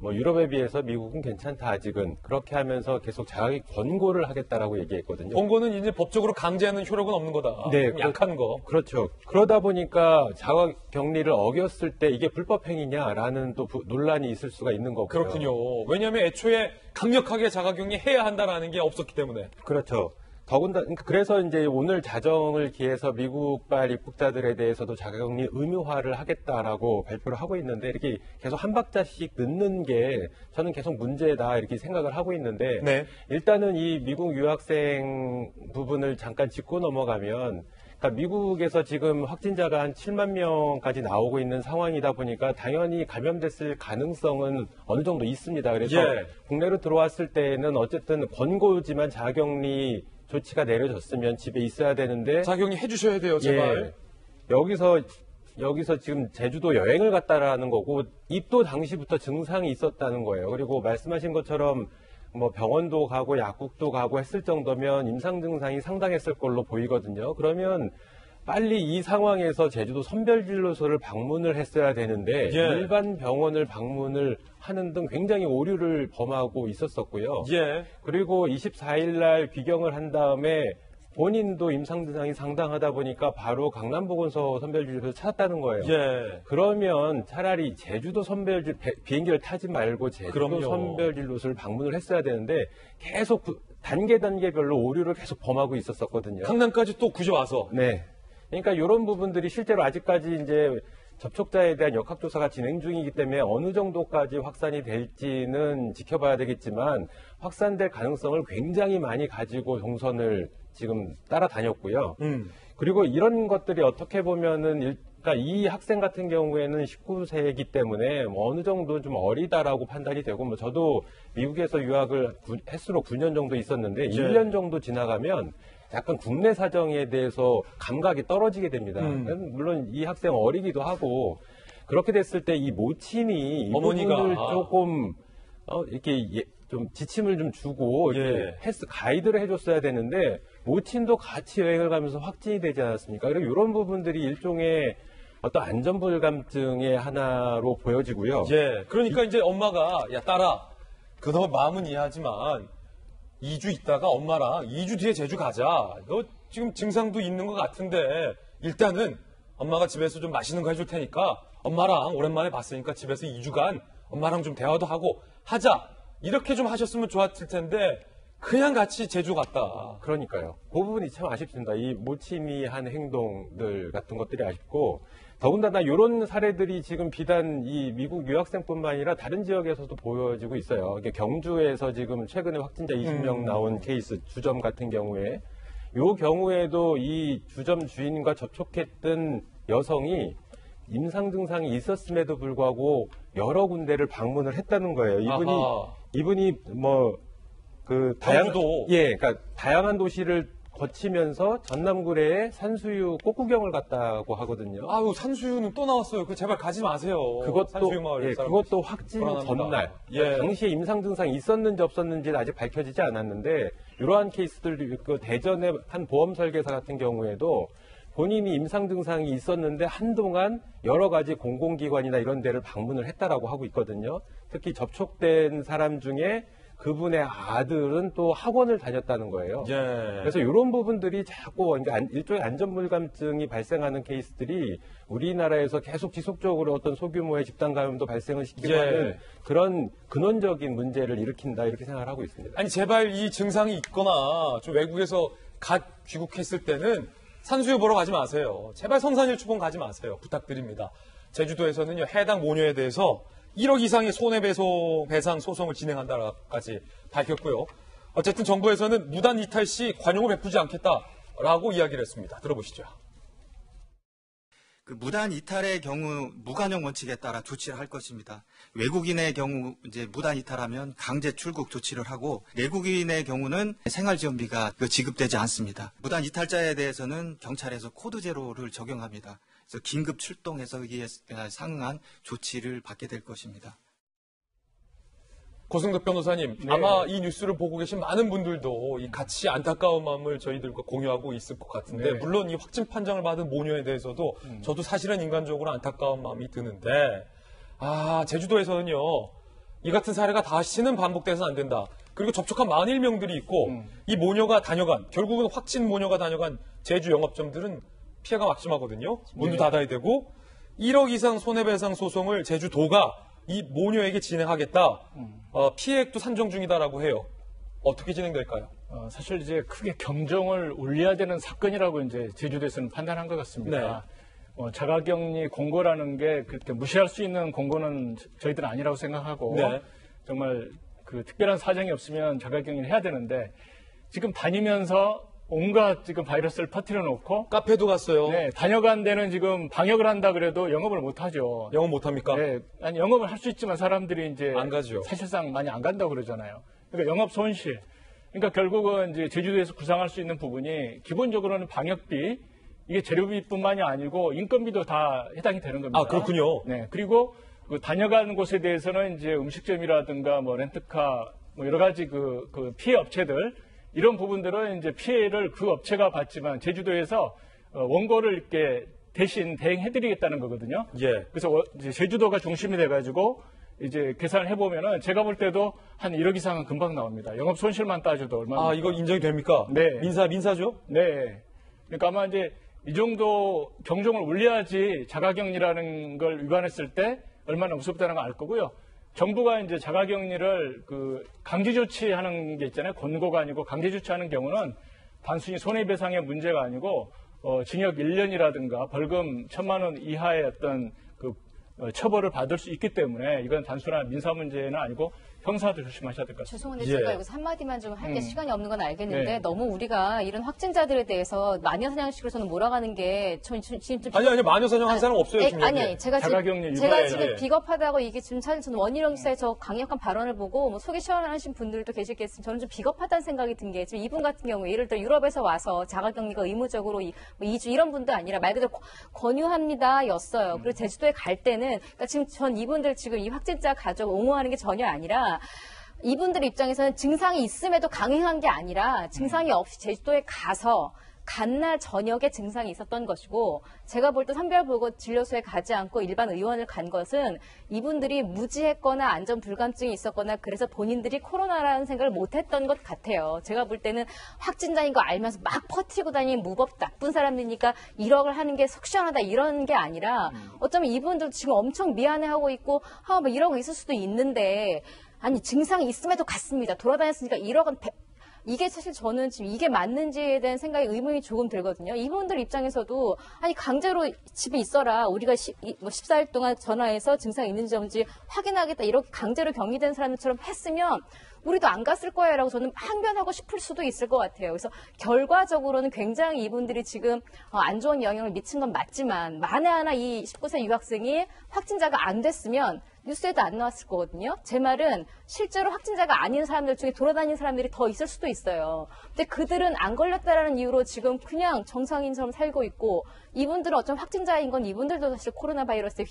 유럽에 비해서 미국은 괜찮다 아직은 그렇게 하면서 계속 자가격리 권고를 하겠다라고 얘기했거든요. 권고는 이제 법적으로 강제하는 효력은 없는 거다. 네, 약한 거. 그렇죠. 그러다 보니까 자가격리를 어겼을 때 이게 불법 행위냐라는 또 논란이 있을 수가 있는 거고요. 그렇군요. 왜냐하면 애초에 강력하게 자가격리 해야 한다라는 게 없었기 때문에. 그렇죠. 더군다나 그래서 이제 오늘 자정을 기해서 미국발 입국자들에 대해서도 자가격리 의무화를 하겠다라고 발표를 하고 있는데 이렇게 계속 한 박자씩 늦는 게 저는 계속 문제다 이렇게 생각을 하고 있는데 네. 일단은 이 미국 유학생 부분을 잠깐 짚고 넘어가면 그러니까 미국에서 지금 확진자가 한 7만 명까지 나오고 있는 상황이다 보니까 당연히 감염됐을 가능성은 어느 정도 있습니다. 그래서 예. 국내로 들어왔을 때는 어쨌든 권고지만 자가격리 조치가 내려졌으면 집에 있어야 되는데 자격이 해주셔야 돼요, 제발. 예, 여기서 지금 제주도 여행을 갔다라는 거고 입도 당시부터 증상이 있었다는 거예요. 그리고 말씀하신 것처럼 뭐 병원도 가고 약국도 가고 했을 정도면 임상 증상이 상당했을 걸로 보이거든요. 그러면 빨리 이 상황에서 제주도 선별진료소를 방문을 했어야 되는데 예. 일반 병원을 방문을 하는 등 굉장히 오류를 범하고 있었었고요. 예. 그리고 24일 날 귀경을 한 다음에 본인도 임상 증상이 상당하다 보니까 바로 강남보건소 선별진료소를 찾았다는 거예요. 예. 그러면 차라리 제주도 비행기를 타지 말고 제주도 그럼요. 선별진료소를 방문을 했어야 되는데 계속 단계별로 오류를 계속 범하고 있었었거든요. 강남까지 또 굳이 와서. 네. 그러니까 이런 부분들이 실제로 아직까지 이제 접촉자에 대한 역학조사가 진행 중이기 때문에 어느 정도까지 확산이 될지는 지켜봐야 되겠지만 확산될 가능성을 굉장히 많이 가지고 동선을 지금 따라다녔고요. 그리고 이런 것들이 어떻게 보면은 그러니까 이 학생 같은 경우에는 19세이기 때문에 뭐 어느 정도 좀 어리다라고 판단이 되고 뭐 저도 미국에서 유학을 횟수로 9년 정도 있었는데 1년 정도 지나가면 약간 국내 사정에 대해서 감각이 떨어지게 됩니다. 물론 이 학생 어리기도 하고 그렇게 됐을 때 이 모친이 이 어머니가 부분을 조금 이렇게 좀 지침을 좀 주고 이렇게 가이드를 해줬어야 되는데 모친도 같이 여행을 가면서 확진이 되지 않았습니까? 그리고 이런 부분들이 일종의 어떤 안전불감증의 하나로 보여지고요. 예. 그러니까 이제 엄마가 야 딸아 그너 마음은 이해하지만 2주 있다가 엄마랑 2주 뒤에 제주 가자. 너 지금 증상도 있는 것 같은데 일단은 엄마가 집에서 좀 맛있는 거 해줄 테니까 엄마랑 오랜만에 봤으니까 집에서 2주간 엄마랑 좀 대화도 하고 하자. 이렇게 좀 하셨으면 좋았을 텐데 그냥 같이 제주 갔다. 그러니까요. 그 부분이 참 아쉽습니다. 이 모친이 한 행동들 같은 것들이 아쉽고 더군다나 이런 사례들이 지금 비단 이 미국 유학생뿐만 아니라 다른 지역에서도 보여지고 있어요. 이게 경주에서 지금 최근에 확진자 20명 나온 케이스 주점 같은 경우에 이 경우에도 이 주점 주인과 접촉했던 여성이 임상 증상이 있었음에도 불구하고 여러 군데를 방문을 했다는 거예요. 이분이 뭐 그 그러니까 다양한 도시를 거치면서 전남구례에 산수유 꽃구경을 갔다고 하거든요. 아유 산수유는 또 나왔어요. 그 제발 가지 마세요. 산수유 마을 그것도 확진 전날. 당시에 임상 증상이 있었는지 없었는지는 아직 밝혀지지 않았는데 이러한 케이스들 그 대전의 한 보험 설계사 같은 경우에도 본인이 임상 증상이 있었는데 한동안 여러 가지 공공기관이나 이런 데를 방문을 했다라고 하고 있거든요. 특히 접촉된 사람 중에 그분의 아들은 또 학원을 다녔다는 거예요. 그래서 이런 부분들이 자꾸 그러니까 일종의 안전불감증이 발생하는 케이스들이 우리나라에서 계속 지속적으로 어떤 소규모의 집단 감염도 발생을 시키고 하는 그런 근원적인 문제를 일으킨다 이렇게 생각을 하고 있습니다. 아니 제발 이 증상이 있거나 좀 외국에서 갓 귀국했을 때는 산수유 보러 가지 마세요. 제발 성산일주봉 가지 마세요. 부탁드립니다. 제주도에서는요 해당 모녀에 대해서 1억 이상의 손해배상 소송을 진행한다까지 밝혔고요. 어쨌든 정부에서는 무단 이탈 시 관용을 베푸지 않겠다라고 이야기를 했습니다. 들어보시죠. 그 무단 이탈의 경우 무관용 원칙에 따라 조치를 할 것입니다. 외국인의 경우 이제 무단 이탈하면 강제 출국 조치를 하고 내국인의 경우는 생활지원비가 지급되지 않습니다. 무단 이탈자에 대해서는 경찰에서 코드 제로를 적용합니다. 그래서 긴급 출동해서 이에 상응한 조치를 받게 될 것입니다. 고승덕 변호사님, 아마 이 뉴스를 보고 계신 많은 분들도 이 같이 안타까운 마음을 저희들과 공유하고 있을 것 같은데 물론 이 확진 판정을 받은 모녀에 대해서도 저도 사실은 인간적으로 안타까운 마음이 드는데 제주도에서는요 이 같은 사례가 다시는 반복돼서는 안 된다. 그리고 접촉한 41명들이 있고 이 모녀가 다녀간 결국은 확진 모녀가 다녀간 제주 영업점들은 피해가 막심하거든요. 문도 닫아야 되고 1억 이상 손해배상 소송을 제주도가 이 모녀에게 진행하겠다. 피해액도 산정 중이다라고 해요. 어떻게 진행될까요? 사실 이제 크게 경종을 울려야 되는 사건이라고 이제 제주도에서는 판단한 것 같습니다. 자가격리 공고라는 게 그렇게 무시할 수 있는 공고는 저희들은 아니라고 생각하고 정말 그 특별한 사정이 없으면 자가격리를 해야 되는데 지금 다니면서 온갖 지금 바이러스를 퍼뜨려 놓고 카페도 갔어요. 다녀간 데는 지금 방역을 한다 그래도 영업을 못 하죠. 영업 못 합니까? 아니 영업을 할 수 있지만 사람들이 이제 안 가죠. 사실상 많이 안 간다고 그러잖아요. 그러니까 영업 손실 그러니까 결국은 이제 제주도에서 구상할 수 있는 부분이 기본적으로는 방역비, 이게 재료비뿐만이 아니고 인건비도 다 해당이 되는 겁니다. 아, 그렇군요. 네. 그리고 그 다녀가는 곳에 대해서는 이제 음식점이라든가 뭐 렌트카 뭐 여러 가지 그 피해 업체들 이런 부분들은 이제 피해를 그 업체가 받지만 제주도에서 원고를 이렇게 대신 대행해드리겠다는 거거든요. 예. 그래서 이제 제주도가 중심이 돼가지고 이제 계산을 해보면은 제가 볼 때도 한 1억 이상은 금방 나옵니다. 영업 손실만 따져도 얼마나. 아, 이거 인정이 됩니까? 네. 민사죠? 네. 그러니까 아마 이제 이 정도 경종을 울려야지 자가격리라는 걸 위반했을 때 얼마나 무섭다는 걸 알 거고요. 정부가 이제 자가격리를 그 강제 조치하는 게 있잖아요. 권고가 아니고 강제 조치하는 경우는 단순히 손해배상의 문제가 아니고 징역 1년이라든가 벌금 1,000만 원 이하의 어떤 그 처벌을 받을 수 있기 때문에 이건 단순한 민사 문제는 아니고 형사도 조심하셔야 될 것 같습니다. 죄송한데 예. 제가 여기서 한마디만 좀 할 게 시간이 없는 건 알겠는데 네. 너무 우리가 이런 확진자들에 대해서 마녀사냥식으로 저는 몰아가는 게 지금 좀 아니, 마녀사냥 한 사람 없어요, 지금. 아니, 제가 자가격리 제가 유발, 지금 예. 비겁하다고 이게 지금 사실 저는 원희룡 기사의 저 강력한 발언을 보고 뭐 속이 시원하신 분들도 계시겠지만 저는 좀 비겁하다는 생각이 든 게 지금 이분 같은 경우에 예를 들어 유럽에서 와서 자가격리가 의무적으로 2주 이런 분도 아니라 말 그대로 권유합니다였어요. 그리고 제주도에 갈 때는 그러니까 지금 전 이분들 지금 이 확진자 가족 옹호하는 게 전혀 아니라 이분들 입장에서는 증상이 있음에도 강행한 게 아니라 증상이 없이 제주도에 가서 간날 저녁에 증상이 있었던 것이고 제가 볼 때 선별보고 진료소에 가지 않고 일반 의원을 간 것은 이분들이 무지했거나 안전 불감증이 있었거나 그래서 본인들이 코로나라는 생각을 못했던 것 같아요. 제가 볼 때는 확진자인 거 알면서 막 퍼뜨리고 다니는 무법 나쁜 사람들이니까 1억을 하는 게 속 시원하다 이런 게 아니라 어쩌면 이분들 지금 엄청 미안해하고 있고 뭐 이러고 있을 수도 있는데 아니 증상이 있음에도 갔습니다. 돌아다녔으니까 1억은 이게 사실 저는 지금 이게 맞는지에 대한 생각에 의문이 조금 들거든요. 이분들 입장에서도 아니 강제로 집에 있어라. 우리가 14일 동안 전화해서 증상이 있는지 없는지 확인하겠다. 이렇게 강제로 격리된 사람들처럼 했으면 우리도 안 갔을 거예요라고 저는 항변하고 싶을 수도 있을 것 같아요. 그래서 결과적으로는 굉장히 이분들이 지금 안 좋은 영향을 미친 건 맞지만 만에 하나 이 19세 유학생이 확진자가 안 됐으면 뉴스에도 안 나왔을 거거든요. 제 말은 실제로 확진자가 아닌 사람들 중에 돌아다니는 사람들이 더 있을 수도 있어요. 근데 그들은 안 걸렸다라는 이유로 지금 그냥 정상인처럼 살고 있고 이분들은 어쩌면 확진자인 건 이분들도 사실 코로나 바이러스의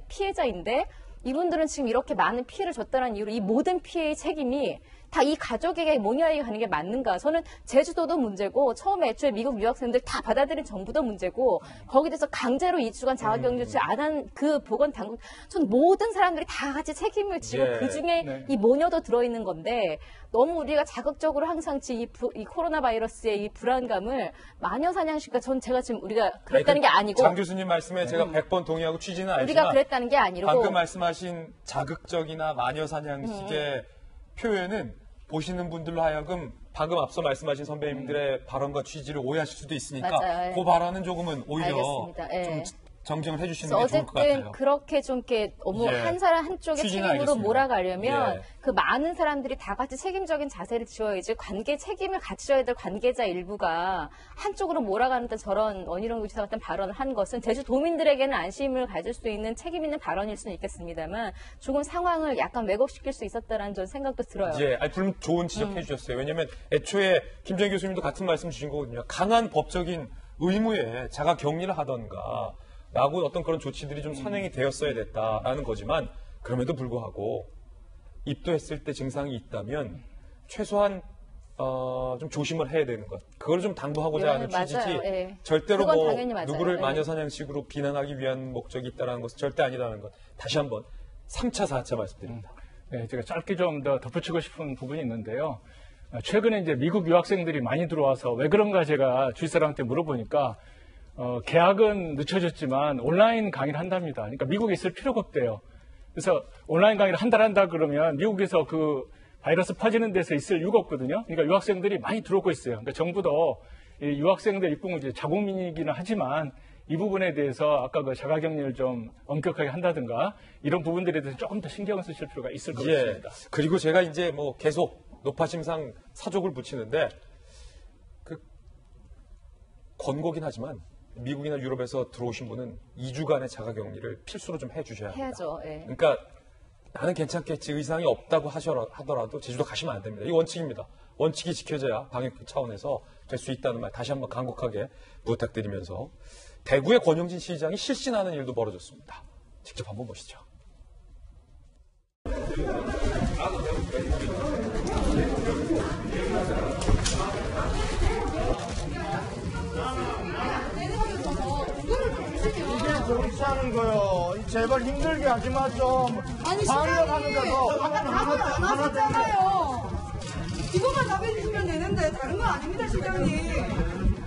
피해자인데 이분들은 지금 이렇게 많은 피해를 줬다는 이유로 이 모든 피해의 책임이 다 이 가족에게 모녀에게 가는 게 맞는가? 저는 제주도도 문제고 처음에 애초에 미국 유학생들 다 받아들인 정부도 문제고 거기에 대해서 강제로 2주간 자가격리 조치 안 한 그 보건당국 전 모든 사람들이 다 같이 책임을 지고 예. 그중에 네. 이 모녀도 들어있는 건데 너무 우리가 자극적으로 항상 이 코로나 바이러스의 이 불안감을 마녀사냥식과 전 제가 지금 우리가 그랬다는 게 아니고 장 교수님 말씀에 제가 100번 동의하고 취지는 알지만 우리가 그랬다는 게 아니고 방금 말씀하신 자극적이나 마녀사냥식의 표현은 보시는 분들로 하여금 방금 앞서 말씀하신 선배님들의 발언과 취지를 오해하실 수도 있으니까 맞아요. 그 발언은 조금은 오히려 알겠습니다. 예. 좀 정정을 해주시는 게 좋을 것 어쨌든 같아요. 그렇게 좀 이렇게 너무 예. 한 사람 한쪽의 취지는 책임으로 알겠습니다. 몰아가려면 예. 그 많은 사람들이 다 같이 책임적인 자세를 지어야지 관계 책임을 같이 져야 될 관계자 일부가 한쪽으로 몰아가는 데 저런 원희룡 지사 같은 발언을 한 것은 제주도민들에게는 안심을 가질 수 있는 책임 있는 발언일 수는 있겠습니다만 조금 상황을 약간 왜곡시킬 수 있었다라는 전 생각도 들어요. 예, 물론 좋은 지적해 주셨어요. 왜냐하면 애초에 김정희 교수님도 같은 말씀 주신 거거든요. 강한 법적인 의무에 자가 격리를 하던가 라고 어떤 그런 조치들이 좀 선행이 되었어야 됐다라는 거지만 그럼에도 불구하고 입도했을 때 증상이 있다면 최소한 좀 조심을 해야 되는 것. 그걸 좀 당부하고자 예, 하는 취지지 맞아요. 예. 절대로 그건 뭐 당연히 맞아요. 누구를 예. 마녀사냥식으로 비난하기 위한 목적이 있다는 것은 절대 아니라는 것. 다시 한번 3차, 4차 말씀드립니다. 네, 제가 짧게 좀 더 덧붙이고 싶은 부분이 있는데요. 최근에 이제 미국 유학생들이 많이 들어와서 왜 그런가 제가 주위 사람한테 물어보니까 계약은 늦춰졌지만 온라인 강의를 한답니다. 그러니까 미국에 있을 필요가 없대요. 그래서 온라인 강의를 한 달 한다 그러면 미국에서 그 바이러스 퍼지는 데서 있을 이유가 없거든요. 그러니까 유학생들이 많이 들어오고 있어요. 그러니까 정부도 이 유학생들 입국은 이제 자국민이기는 하지만 이 부분에 대해서 아까 그 자가격리를 좀 엄격하게 한다든가 이런 부분들에 대해서 조금 더 신경을 쓰실 필요가 있을 것 같습니다. 그리고 제가 이제 뭐 계속 높아심상 사족을 붙이는데 그 권고긴 하지만 미국이나 유럽에서 들어오신 분은 2주간의 자가격리를 필수로 좀 해주셔야 합니다. 해야죠. 예. 그러니까 나는 괜찮겠지 의상이 없다고 하더라도 제주도 가시면 안 됩니다. 이 원칙입니다. 원칙이 지켜져야 방역 차원에서 될 수 있다는 말 다시 한번 간곡하게 부탁드리면서 대구의 권영진 시장이 실신하는 일도 벌어졌습니다. 직접 한번 보시죠. 이게 정치하는 거요. 제발 힘들게 하지 마 좀. 아니 방역하는데도 하나잖아요. 이거만 답해주시면 되는데 다른 건 아닙니다, 시장님.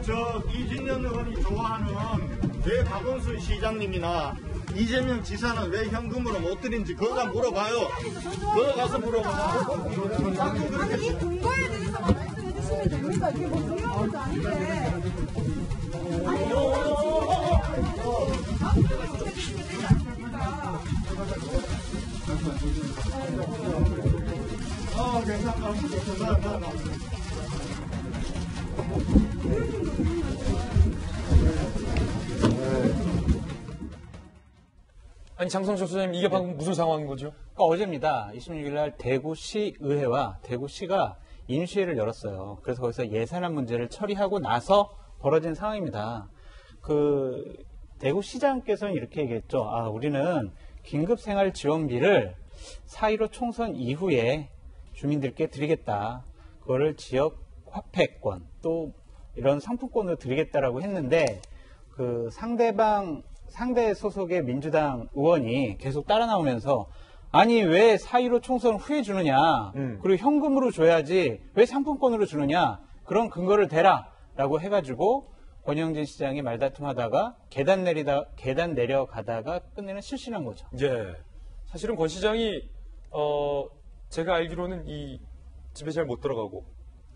저 이진년 의원이 좋아하는 왜 박원순 시장님이나 이재명 지사는 왜 현금으로 못 드린지 그거 가 물어봐요. 그거 가서 물어봐. 아니 이 근거에 대해서만 말씀해 주시면 됩니다. 이게 뭐 중요한 것도 아닌데. 괜찮다. 아니 장성철 소장님 이게 방금 무슨 상황인 거죠? 그러니까 어제입니다. 26일 날 대구시의회와 대구시가 임시회를 열었어요. 그래서 거기서 예산안 문제를 처리하고 나서 벌어진 상황입니다. 대구시장께서는 이렇게 얘기했죠. 우리는 긴급생활지원비를 4.15 총선 이후에 주민들께 드리겠다. 그거를 지역 화폐권 또 이런 상품권으로 드리겠다라고 했는데 상대 소속의 민주당 의원이 계속 따라 나오면서 아니 왜 4.15 총선 후에 주느냐 그리고 현금으로 줘야지 왜 상품권으로 주느냐 그런 근거를 대라 라고 해가지고 권영진 시장이 말다툼하다가 계단 내려가다가 끝내는 실신한 거죠. 예. 사실은 권 시장이 제가 알기로는 이 집에 잘 못 들어가고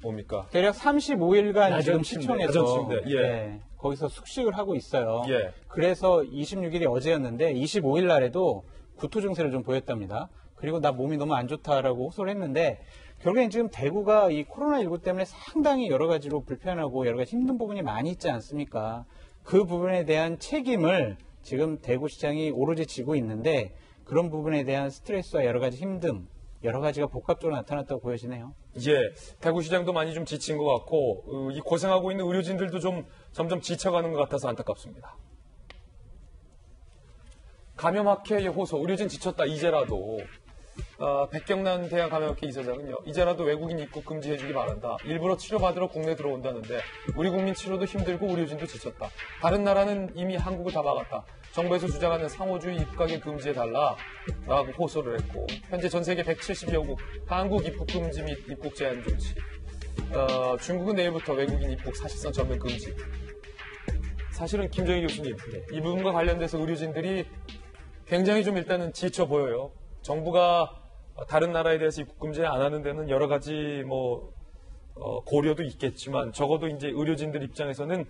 뭡니까? 대략 35일간 지금 침대, 시청에서 야전 침대. 예. 거기서 숙식을 하고 있어요. 예. 그래서 26일이 어제였는데 25일 날에도 구토 증세를 좀 보였답니다. 그리고 나 몸이 너무 안 좋다라고 호소를 했는데 결국엔 지금 대구가 이 코로나19 때문에 상당히 여러 가지로 불편하고 여러 가지 힘든 부분이 많이 있지 않습니까? 그 부분에 대한 책임을 지금 대구시장이 오로지 지고 있는데 그런 부분에 대한 스트레스와 여러 가지 힘듦, 여러 가지가 복합적으로 나타났다고 보여지네요. 예, 대구시장도 많이 좀 지친 것 같고 이 고생하고 있는 의료진들도 좀 점점 지쳐가는 것 같아서 안타깝습니다. 감염학회 호소, 의료진 지쳤다 이제라도 백경란 대학 감염학회 이사장은요. 이제라도 외국인 입국 금지해주기 바란다. 일부러 치료받으러 국내 들어온다는데 우리 국민 치료도 힘들고 의료진도 지쳤다. 다른 나라는 이미 한국을 다 막았다. 정부에서 주장하는 상호주의 입국에 금지해달라 라고 호소를 했고 현재 전 세계 170여국 한국 입국 금지 및 입국 제한 조치 중국은 내일부터 외국인 입국 사실상 전면 금지. 사실은 김정희 교수님 이 부분과 관련돼서 의료진들이 굉장히 좀 일단은 지쳐 보여요. 정부가 다른 나라에 대해서 입국 금지 안 하는 데는 여러 가지 고려도 있겠지만 적어도 이제 의료진들 입장에서는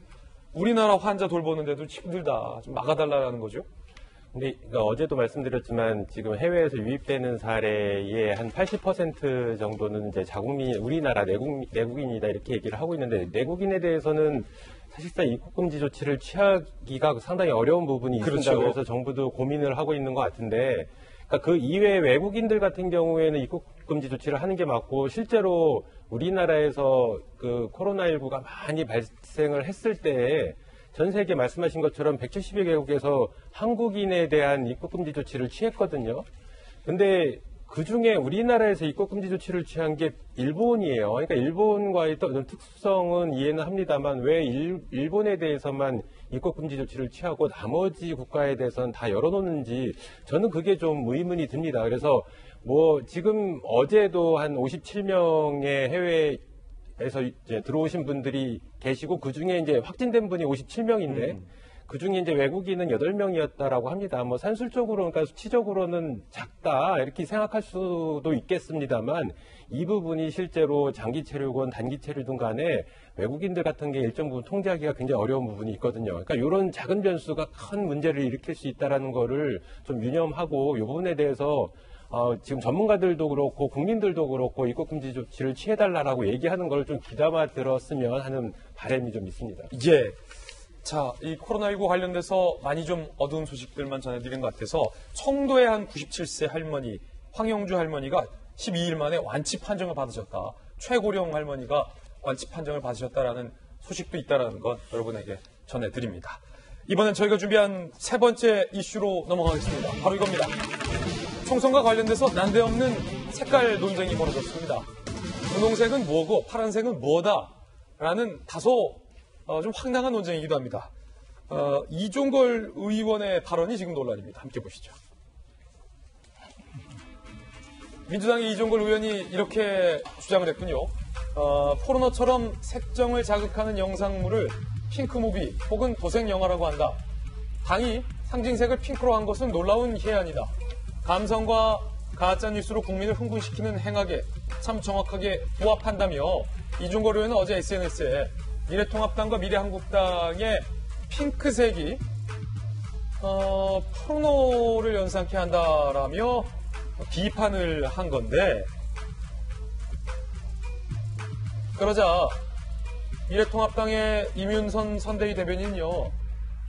우리나라 환자 돌보는데도 힘들다. 좀 막아달라는 거죠. 근데 어제도 말씀드렸지만 지금 해외에서 유입되는 사례의 한 80% 정도는 이제 자국민, 우리나라 내국인이다 이렇게 얘기를 하고 있는데 내국인에 대해서는 사실상 입국 금지 조치를 취하기가 상당히 어려운 부분이 있습니다. 그렇죠. 그래서 정부도 고민을 하고 있는 것 같은데 그러니까 그 이외 외국인들 같은 경우에는 입국 금지 조치를 하는 게 맞고 실제로 우리나라에서 그 코로나19가 많이 발생을 했을 때 전 세계 말씀하신 것처럼 170여 개국에서 한국인에 대한 입국 금지 조치를 취했거든요. 근데 그 중에 우리나라에서 입국 금지 조치를 취한 게 일본이에요. 그러니까 일본과의 어떤 특수성은 이해는 합니다만 왜 일본에 대해서만 입국 금지 조치를 취하고 나머지 국가에 대해서는 다 열어놓는지 저는 그게 좀 의문이 듭니다. 그래서 지금 어제도 한 57명의 해외에서 이제 들어오신 분들이 계시고 그 중에 이제 확진된 분이 57명인데 그 중에 이제 외국인은 8명이었다라고 합니다. 산술적으로, 그러니까 수치적으로는 작다, 이렇게 생각할 수도 있겠습니다만, 이 부분이 실제로 장기 체류건 단기 체류든 간에 외국인들 같은 게 일정 부분 통제하기가 굉장히 어려운 부분이 있거든요. 그러니까 이런 작은 변수가 큰 문제를 일으킬 수 있다라는 거를 좀 유념하고, 이 부분에 대해서 지금 전문가들도 그렇고 국민들도 그렇고 입국 금지 조치를 취해달라고 얘기하는 걸 좀 귀담아 들었으면 하는 바람이 좀 있습니다. 예. 자, 이 코로나19 관련돼서 많이 좀 어두운 소식들만 전해드린 것 같아서 청도의 한 97세 할머니, 황영주 할머니가 12일 만에 완치 판정을 받으셨다. 최고령 할머니가 완치 판정을 받으셨다라는 소식도 있다라는 것 여러분에게 전해드립니다. 이번엔 저희가 준비한 세 번째 이슈로 넘어가겠습니다. 바로 이겁니다. 총선과 관련돼서 난데없는 색깔 논쟁이 벌어졌습니다. 분홍색은 뭐고 파란색은 뭐다 라는 다소 좀 황당한 논쟁이기도 합니다. 이종걸 의원의 발언이 지금 논란입니다. 함께 보시죠. 민주당의 이종걸 의원이 이렇게 주장을 했군요. 포르노처럼 색정을 자극하는 영상물을 핑크무비 혹은 도색영화라고 한다. 당이 상징색을 핑크로 한 것은 놀라운 해안이다. 감성과 가짜뉴스로 국민을 흥분시키는 행악에 참 정확하게 부합한다며 이종걸 의원은 어제 SNS에 미래통합당과 미래한국당의 핑크색이 포르노를 연상케 한다라며 비판을 한 건데, 그러자 미래통합당의 임윤선 선대위 대변인은요,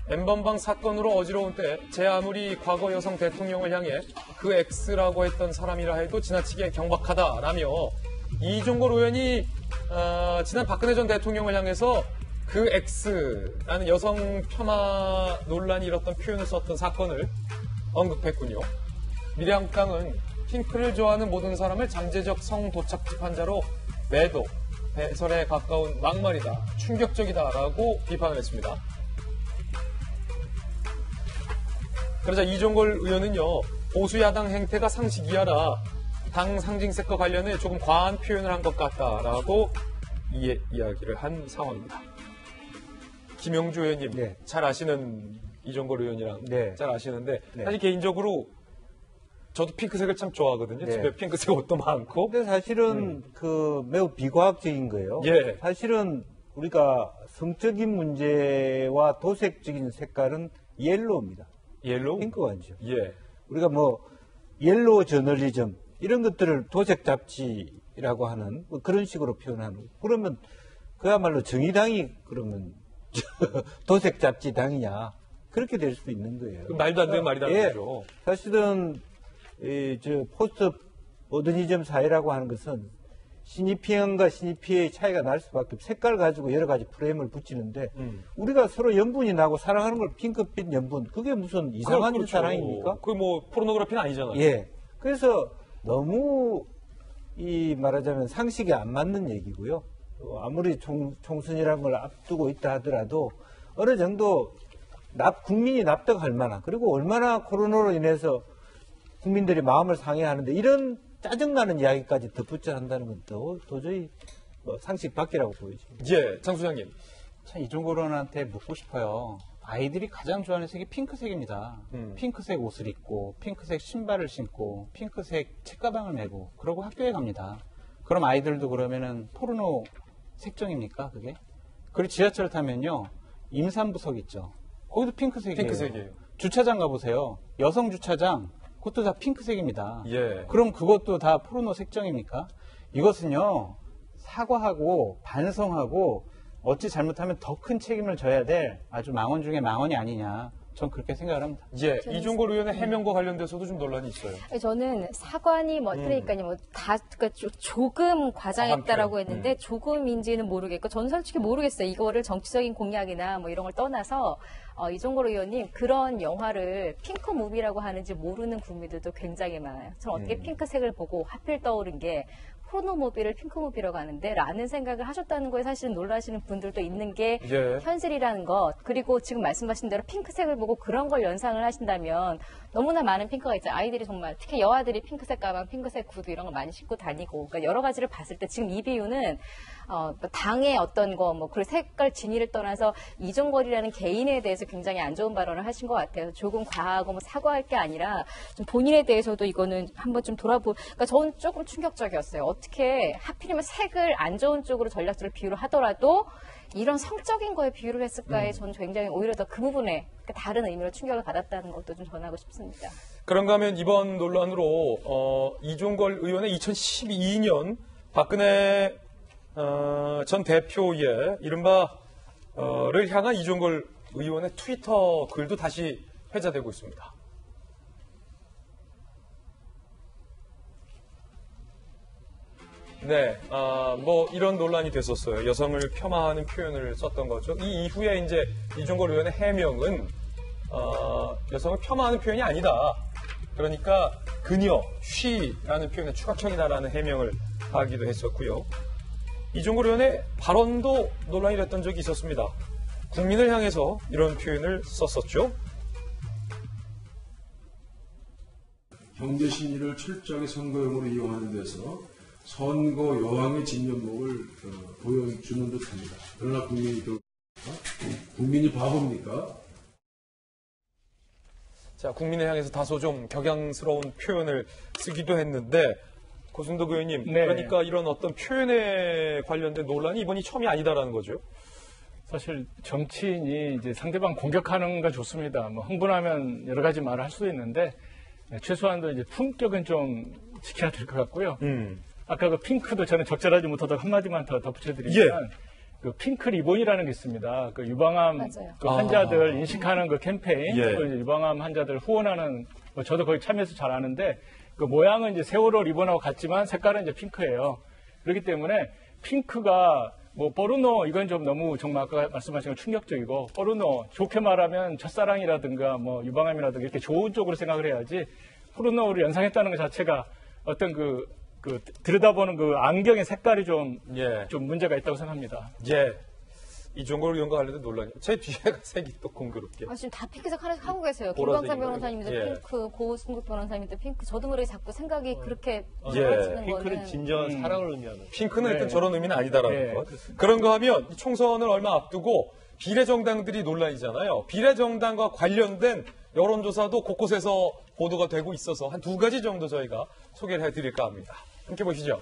N번방 사건으로 어지러운 때 제 아무리 과거 여성 대통령을 향해 그 X라고 했던 사람이라 해도 지나치게 경박하다라며 이종걸 의원이 지난 박근혜 전 대통령을 향해서 그 X라는 여성 폄하 논란이 일었던 표현을 썼던 사건을 언급했군요. 미래한국당은 핑크를 좋아하는 모든 사람을 잠재적 성도착지 판자로 매도, 배설에 가까운 막말이다, 충격적이다라고 비판을 했습니다. 그러자 이종걸 의원은요, 보수 야당 행태가 상식 이하라 당 상징색과 관련해 조금 과한 표현을 한 것 같다라고 이야기를 한 상황입니다. 김영주 의원님, 네. 잘 아시는 이종걸 의원이랑 네. 잘 아시는데 네. 사실 개인적으로 저도 핑크색을 참 좋아하거든요. 네. 집에 핑크색 옷도 많고. 근데 사실은 그 매우 비과학적인 거예요. 예. 사실은 우리가 성적인 문제와 도색적인 색깔은 옐로우입니다. 옐로우? 핑크가 아니죠. 예. 우리가 뭐 옐로우 저널리즘 이런 것들을 도색 잡지라고 하는 뭐 그런 식으로 표현하는, 그러면 그야말로 정의당이 그러면 도색 잡지 당이냐, 그렇게 될 수도 있는 거예요. 말도 안 되는 말이라는 예, 거죠. 사실은 저 포스트 모더니즘 사회라고 하는 것은 신입형과 신입피의 차이가 날 수밖에 없어요. 색깔 가지고 여러 가지 프레임을 붙이는데 우리가 서로 연분이 나고 사랑하는 걸 핑크빛 연분, 그게 무슨 이상한 그렇죠. 사랑입니까? 그게 뭐 포르노그래피는 아니잖아요. 예. 그래서 너무 이 말하자면 상식에 안 맞는 얘기고요. 아무리 총선이라는 걸 앞두고 있다 하더라도 어느 정도 국민이 납득할 만한, 그리고 얼마나 코로나로 인해서 국민들이 마음을 상해하는데 이런 짜증나는 이야기까지 덧붙여 한다는 건 도저히 상식 밖이라고 보여집니다. 예, 장 소장님. 참 이종걸 의원한테 묻고 싶어요. 아이들이 가장 좋아하는 색이 핑크색입니다. 핑크색 옷을 입고 핑크색 신발을 신고 핑크색 책가방을 메고 그러고 학교에 갑니다. 그럼 아이들도 그러면은 포르노 색종입니까 그게? 그리고 지하철 타면요, 임산부석 있죠. 거기도 핑크색이에요. 핑크색이에요. 주차장 가보세요. 여성 주차장, 그것도 다 핑크색입니다. 예. 그럼 그것도 다 포르노 색종입니까? 이것은요, 사과하고 반성하고 어찌 잘못하면 더 큰 책임을 져야 될 아주 망언 중에 망언이 아니냐, 전 그렇게 생각을 합니다. 예, 이종걸 의원의 해명과 관련돼서도 좀 논란이 있어요. 저는 사관이 그러니까요, 그러니까 조금 과장했다라고 했는데 조금인지는 모르겠고, 저는 솔직히 모르겠어요. 이거를 정치적인 공약이나 뭐 이런 걸 떠나서 이종걸 의원님, 그런 영화를 핑크 무비라고 하는지 모르는 국민들도 굉장히 많아요. 저는 어떻게 핑크색을 보고 하필 떠오른 게 포르노 무비를 핑크 무비라고 하는데 라는 생각을 하셨다는 거에 사실은 놀라시는 분들도 있는 게 예. 현실이라는 것. 그리고 지금 말씀하신 대로 핑크색을 보고 그런 걸 연상을 하신다면 너무나 많은 핑크가 있죠. 아이들이 정말, 특히 여아들이 핑크색 가방, 핑크색 구두 이런 걸 많이 신고 다니고, 그러니까 여러 가지를 봤을 때 지금 이 비유는 당의 어떤 거, 그리고 색깔 진위를 떠나서 이종걸이라는 개인에 대해서 굉장히 안 좋은 발언을 하신 것 같아요. 조금 과하고 사과할 게 아니라 좀 본인에 대해서도 이거는 한번 좀 그러니까 저는 조금 충격적이었어요. 어떻게 하필이면 색을 안 좋은 쪽으로 전략적으로 비유를 하더라도 이런 성적인 거에 비유를 했을까에 저는 굉장히 오히려 더 그 부분에 다른 의미로 충격을 받았다는 것도 좀 전하고 싶습니다. 그런가 하면 이번 논란으로 이종걸 의원의 2012년 박근혜 전 대표의 이른바를 향한 이종걸 의원의 트위터 글도 다시 회자되고 있습니다. 네, 뭐 이런 논란이 됐었어요. 여성을 폄하하는 표현을 썼던 거죠. 이 이후에 이제 이종걸 의원의 해명은 여성을 폄하하는 표현이 아니다. 그러니까 그녀, she라는 표현의 추각형이다라는 해명을 하기도 했었고요. 이종걸 의원의 발언도 논란이 됐던 적이 있었습니다. 국민을 향해서 이런 표현을 썼었죠. 경제 심리를 철저하게 선거용으로 이용하는 데서 선거 여왕의 진면목을 보여주는 듯합니다. 그러나 국민이 바보입니까? 자, 국민을 향해서 다소 좀 격양스러운 표현을 쓰기도 했는데 고승덕 의원님, 네. 그러니까 이런 어떤 표현에 관련된 논란이 이번이 처음이 아니다라는 거죠. 사실 정치인이 이제 상대방 공격하는 건 좋습니다. 뭐 흥분하면 여러 가지 말을 할 수도 있는데 최소한도 이제 품격은 좀 지켜야 될 것 같고요. 아까 그 핑크도 저는 적절하지 못하다가 한마디만 더 덧붙여드리면 그 핑크 리본이라는 게 있습니다. 그 유방암 그 환자들 인식하는 그 캠페인, 또 이제 유방암 환자들 후원하는 뭐 저도 거기 참여해서 잘 아는데 그 모양은 이제 세월호 리본하고 같지만 색깔은 이제 핑크예요. 그렇기 때문에 핑크가 뭐 포르노 이건 좀 너무 정말 아까 말씀하신 것 충격적이고 포르노 좋게 말하면 첫사랑이라든가 뭐 유방암이라든가 이렇게 좋은 쪽으로 생각을 해야지 포르노를 연상했다는 것 자체가 어떤 그 들여다보는 그 안경의 색깔이 좀 문제가 있다고 생각합니다. 예. 이종걸 의원과 관련된 논란이. 제 뒤에가 색이 또 공교롭게. 지금 다 핑크색 하고 계세요. 보라색이요. 김광삼 변호사님도 핑크, 고승국 변호사님도 핑크. 저도 모르게 자꾸 생각이 그렇게 핑크는 거는 진정한 사랑을 의미하는. 핑크는 일단 저런 의미는 아니다라는 것. 그런가 하면 총선을 얼마 앞두고 비례정당들이 논란이잖아요. 비례정당과 관련된 여론조사도 곳곳에서 보도가 되고 있어서 한 2가지 정도 저희가 소개를 해드릴까 합니다. 함께 보시죠.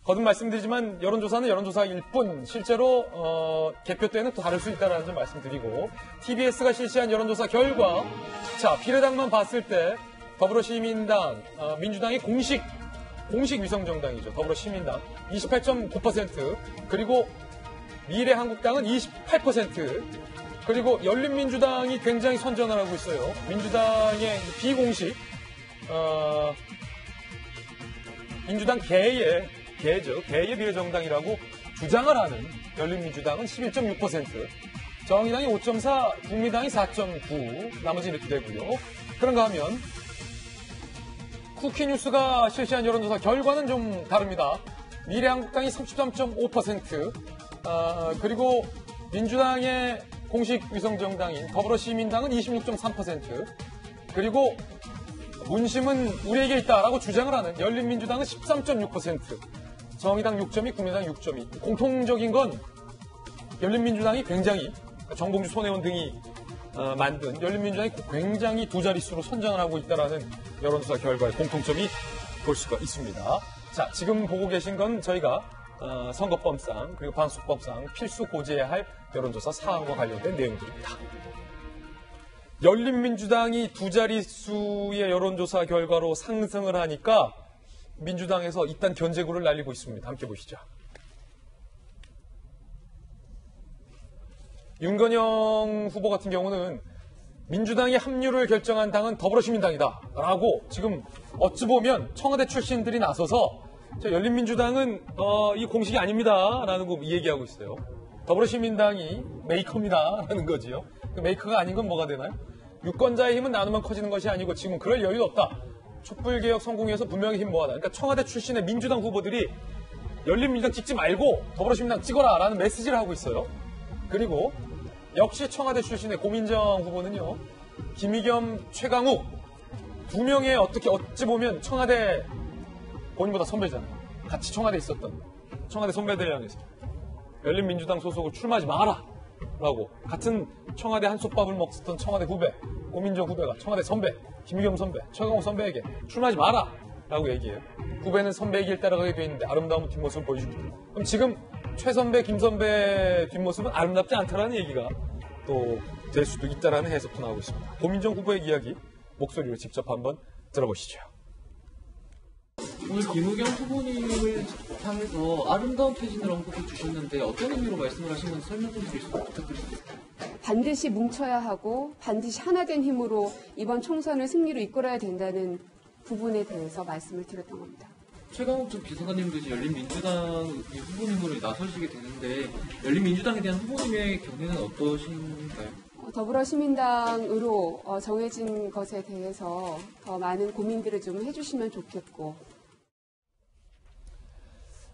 거듭 말씀드리지만 여론조사는 여론조사일 뿐 실제로 개표 때는 또 다를 수 있다는 점 말씀드리고 TBS가 실시한 여론조사 결과 자 비례당만 봤을 때 더불어시민당, 민주당이 공식 위성정당이죠. 더불어시민당 28.9% 그리고 미래한국당은 28% 그리고 열린민주당이 굉장히 선전을 하고 있어요. 민주당의 비공식 민주당 개의 비례정당이라고 주장을 하는 열린민주당은 11.6%, 정의당이 5.4%, 국민당이 4.9%, 나머지는 이렇게 되고요. 그런가 하면 쿠키뉴스가 실시한 여론조사 결과는 좀 다릅니다. 미래한국당이 33.5%, 그리고 민주당의 공식 위성정당인 더불어시민당은 26.3%, 그리고 문심은 우리에게 있다라고 주장을 하는 열린민주당은 13.6%, 정의당 6.2, 국민당 6.2. 공통적인 건 열린민주당이 굉장히 정봉주, 손혜원 등이 만든 열린민주당이 굉장히 두 자릿수로 선전을 하고 있다라는 여론조사 결과의 공통점이 볼 수가 있습니다. 자, 지금 보고 계신 건 저희가 선거법상 그리고 방송법상 필수 고지해야 할 여론조사 사항과 관련된 내용들입니다. 열린민주당이 두 자릿수의 여론조사 결과로 상승을 하니까 민주당에서 이딴 견제구를 날리고 있습니다. 함께 보시죠. 윤건영 후보 같은 경우는 민주당이 합류를 결정한 당은 더불어시민당이다 라고 지금 어찌 보면 청와대 출신들이 나서서 열린민주당은 이 공식이 아닙니다 라는 거 얘기하고 있어요. 더불어시민당이 메이커입니다 라는 거지요. 그 메이커가 아닌 건 뭐가 되나요? 유권자의 힘은 나누면 커지는 것이 아니고 지금은 그럴 여유도 없다. 촛불개혁 성공해서 분명히 힘 모아다. 그러니까 청와대 출신의 민주당 후보들이 열린민주당 찍지 말고 더불어시민당 찍어라 라는 메시지를 하고 있어요. 그리고 역시 청와대 출신의 고민정 후보는요. 김의겸, 최강욱 두 명의 어찌 보면 청와대 본인보다 선배잖아요. 같이 청와대에 있었던 청와대 선배들을 향해서 열린민주당 소속을 출마하지 마라 라고 같은 청와대 한솥밥을 먹었던 청와대 후배 고민정 후배가 청와대 선배 김의겸 선배 최강욱 선배에게 출마하지 마라 라고 얘기해요. 후배는 선배의 길 따라가게 돼 있는데 아름다운 뒷모습을 보여줍니다. 그럼 지금 최 선배 김 선배 뒷모습은 아름답지 않다라는 얘기가 또 될 수도 있다라는 해석도 나오고 있습니다. 고민정 후보의 이야기 목소리로 직접 한번 들어보시죠. 오늘 김의겸 후보님을 향해서 아름다운 퇴진을 언급해 주셨는데 어떤 의미로 말씀을 하시는지 설명 좀 부탁드립니다. 반드시 뭉쳐야 하고 반드시 하나된 힘으로 이번 총선을 승리로 이끌어야 된다는 부분에 대해서 말씀을 드렸던 겁니다. 최강욱 전 비서관님도 이제 열린민주당 후보님으로 나서시게 되는데 열린민주당에 대한 후보님의 견해는 어떠신가요? 더불어시민당으로 정해진 것에 대해서 더 많은 고민들을 좀 해주시면 좋겠고.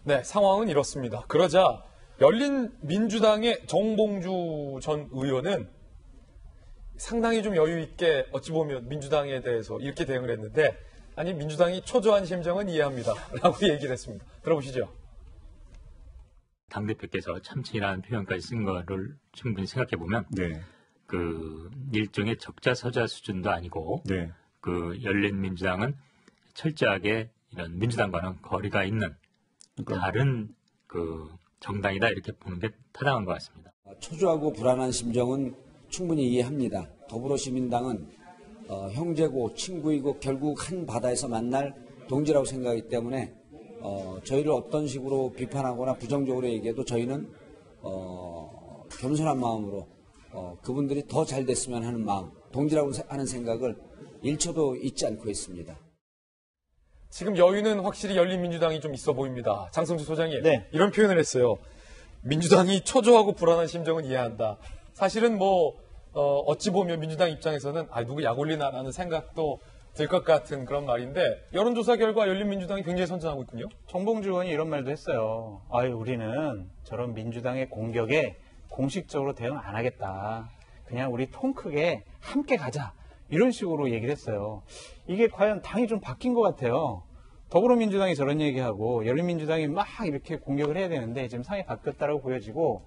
네, 상황은 이렇습니다. 그러자 열린민주당의 정봉주 전 의원은 상당히 좀 여유 있게 어찌 보면 민주당에 대해서 이렇게 대응을 했는데 아니 민주당이 초조한 심정은 이해합니다. 라고 얘기를 했습니다. 들어보시죠. 당대표께서 참칭이라는 표현까지 쓴 거를 충분히 생각해보면 그 일종의 적자서자 수준도 아니고 그 열린민주당은 철저하게 이런 민주당과는 거리가 있는 다른 그 정당이다 이렇게 보는 게 타당한 것 같습니다. 초조하고 불안한 심정은 충분히 이해합니다. 더불어시민당은 형제고 친구이고 결국 한 바다에서 만날 동지라고 생각하기 때문에 저희를 어떤 식으로 비판하거나 부정적으로 얘기해도 저희는 겸손한 마음으로 그분들이 더 잘 됐으면 하는 마음, 동지라고 하는 생각을 1초도 잊지 않고 있습니다. 지금 여유는 확실히 열린민주당이 좀 있어 보입니다. 장성주 소장님, 이런 표현을 했어요. 민주당이 초조하고 불안한 심정은 이해한다. 사실은 어찌 보면 민주당 입장에서는 누구 약 올리나라는 생각도 들 것 같은 그런 말인데 여론조사 결과 열린민주당이 굉장히 선전하고 있군요. 정봉주 의원이 이런 말도 했어요. 우리는 저런 민주당의 공격에 공식적으로 대응 안 하겠다. 그냥 우리 통 크게 함께 가자. 이런 식으로 얘기를 했어요. 이게 과연 당이 좀 바뀐 것 같아요. 더불어민주당이 저런 얘기하고 열린민주당이 막 이렇게 공격을 해야 되는데 지금 상황이 바뀌었다고 보여지고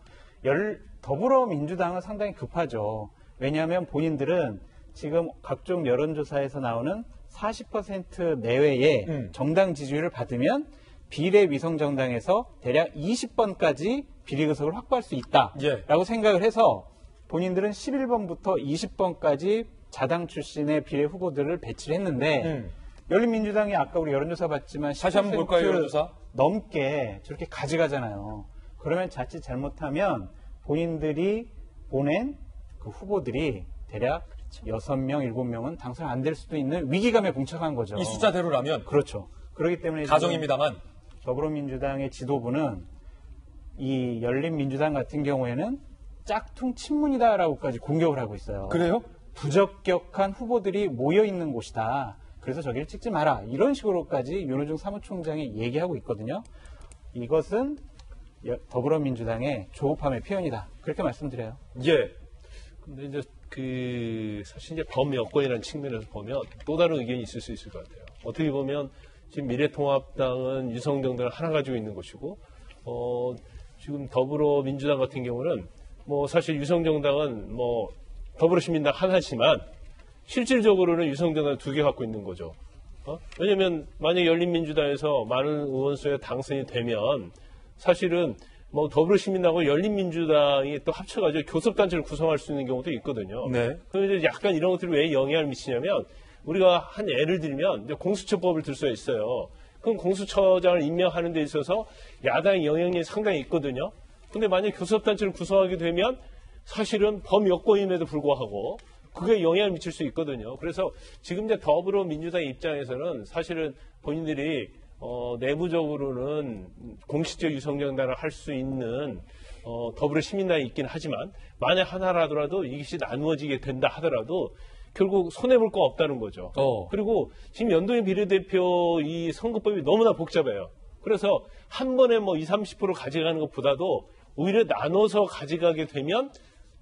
더불어민주당은 상당히 급하죠. 왜냐하면 본인들은 지금 각종 여론조사에서 나오는 40% 내외의 정당 지지율을 받으면 비례위성정당에서 대략 20번까지 비례의석을 확보할 수 있다라고 생각을 해서 본인들은 11번부터 20번까지 자당 출신의 비례 후보들을 배치를 했는데 열린민주당이 아까 우리 여론조사 봤지만 10% 다시 한번 볼까요, 여론조사? 넘게 저렇게 가져가잖아요. 그러면 자칫 잘못하면 본인들이 보낸 그 후보들이 대략 6명, 7명은 당선 안 될 수도 있는 위기감에 봉착한 거죠. 이 숫자대로라면? 그렇죠. 그렇기 때문에 가정입니다만 더불어민주당의 지도부는 이 열린민주당 같은 경우에는 짝퉁 친문이다라고까지 공격을 하고 있어요. 그래요? 부적격한 후보들이 모여있는 곳이다. 그래서 저기를 찍지 마라. 이런 식으로까지 윤호중 사무총장이 얘기하고 있거든요. 이것은 더불어민주당의 조급함의 표현이다. 그렇게 말씀드려요. 근데 이제 사실 이제 범여권이라는 측면에서 보면 또 다른 의견이 있을 수 있을 것 같아요. 어떻게 보면 지금 미래통합당은 유성정당을 하나 가지고 있는 것이고, 지금 더불어민주당 같은 경우는 사실 유성정당은 더불어시민당 하나지만 실질적으로는 유성정당 2개 갖고 있는 거죠. 왜냐면 만약 열린민주당에서 많은 의원수에 당선이 되면 사실은 더불어시민당하고 열린민주당이 또 합쳐가지고 교섭단체를 구성할 수 있는 경우도 있거든요. 그럼 이제 약간 이런 것들이 왜 영향을 미치냐면 우리가 한 예를 들면 이제 공수처법을 들 수가 있어요. 그럼 공수처장을 임명하는 데 있어서 야당의 영향력이 상당히 있거든요. 근데 만약 교섭단체를 구성하게 되면 사실은 범여권임에도 불구하고 그게 영향을 미칠 수 있거든요. 그래서 지금 이제 더불어민주당 입장에서는 사실은 본인들이 내부적으로는 공식적 유성정당을 할 수 있는 더불어시민당이 있긴 하지만 만약 하나라도 이것이 나누어지게 된다 하더라도 결국 손해볼 거 없다는 거죠. 그리고 지금 연동형 비례대표 이 선거법이 너무나 복잡해요. 그래서 한 번에 20, 30% 가져가는 것보다도 오히려 나눠서 가져가게 되면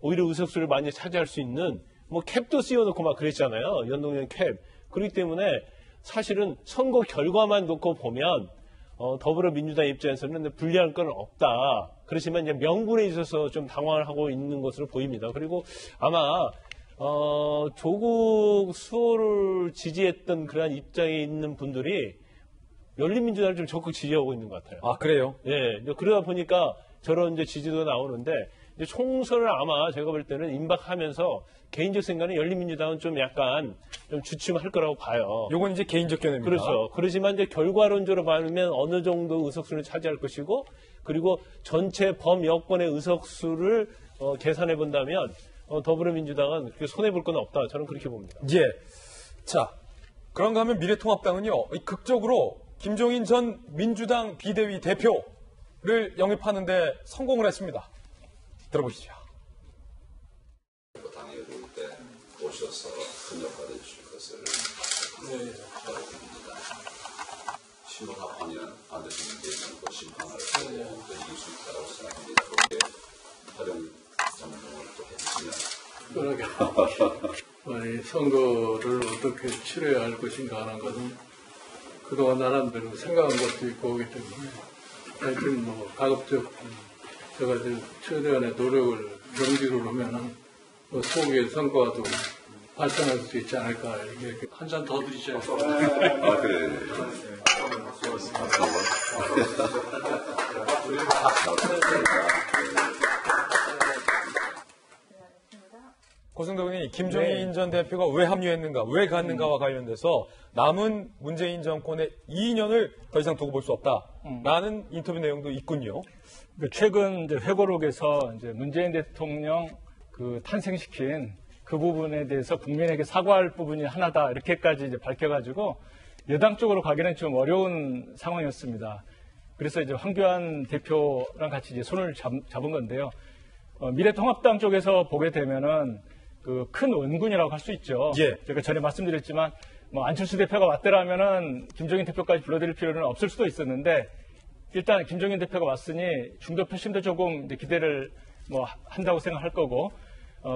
오히려 의석수를 많이 차지할 수 있는 캡도 씌워놓고 막 그랬잖아요. 연동형 캡. 그렇기 때문에 사실은 선거 결과만 놓고 보면 더불어민주당 입장에서는 불리할 건 없다. 그렇지만 이제 명분에 있어서 좀 당황을 하고 있는 것으로 보입니다. 그리고 아마 조국 수호를 지지했던 그러한 입장에 있는 분들이 열린민주당을 좀 적극 지지하고 있는 것 같아요. 그래요? 그러다 보니까 저런 이제 지지도 나오는데 이제 총선을 아마 제가 볼 때는 임박하면서 개인적 생각은 열린민주당은 좀 약간 좀 주춤할 거라고 봐요. 요건 이제 개인적 견해입니다. 그렇죠. 그렇지만 이제 결과론적으로 보면 어느 정도 의석수를 차지할 것이고 그리고 전체 범여권의 의석수를 계산해 본다면 더불어민주당은 그렇게 손해볼 건 없다. 저는 그렇게 봅니다. 자, 그런가 하면 미래통합당은요, 극적으로 김종인 전 민주당 비대위 대표를 영입하는 데 성공을 했습니다. 들어보시죠. 당에 올 때 오셔서 큰 역할을 해주실 것을 바라봅니다. 심판하면 안 되시는 게 있는 것 심판을 이길 수 있다고 생각합니다. 그렇게 활용 점검을 또 해주시면 그러게 선거를 어떻게 치러야 할 것인가 하는 것은 그동안 나름대로 생각한 것도 있고 하기 때문에 하여튼 뭐 가급적 제가 최대한의 노력을 경지로 하면은 뭐 소기의 성과도 발생할 수 있지 않을까 이렇게 한 잔 더 드리죠. 아 그래. 고승덕 의원이 김종인 전 대표가 왜 합류했는가, 왜 갔는가와 관련돼서 남은 문재인 정권의 2년을 더 이상 두고 볼 수 없다라는 인터뷰 내용도 있군요. 최근 이제 회고록에서 이제 문재인 대통령 그 탄생시킨 그 부분에 대해서 국민에게 사과할 부분이 하나다 이렇게까지 이제 밝혀가지고 여당 쪽으로 가기는 좀 어려운 상황이었습니다. 그래서 이제 황교안 대표랑 같이 이제 손을 잡은 건데요. 미래통합당 쪽에서 보게 되면은 그 큰 원군이라고 할 수 있죠. 예. 제가 전에 말씀드렸지만 뭐 안철수 대표가 왔더라면은 김종인 대표까지 불러드릴 필요는 없을 수도 있었는데 일단 김종인 대표가 왔으니 중도 표심도 조금 이제 기대를 뭐 한다고 생각할 거고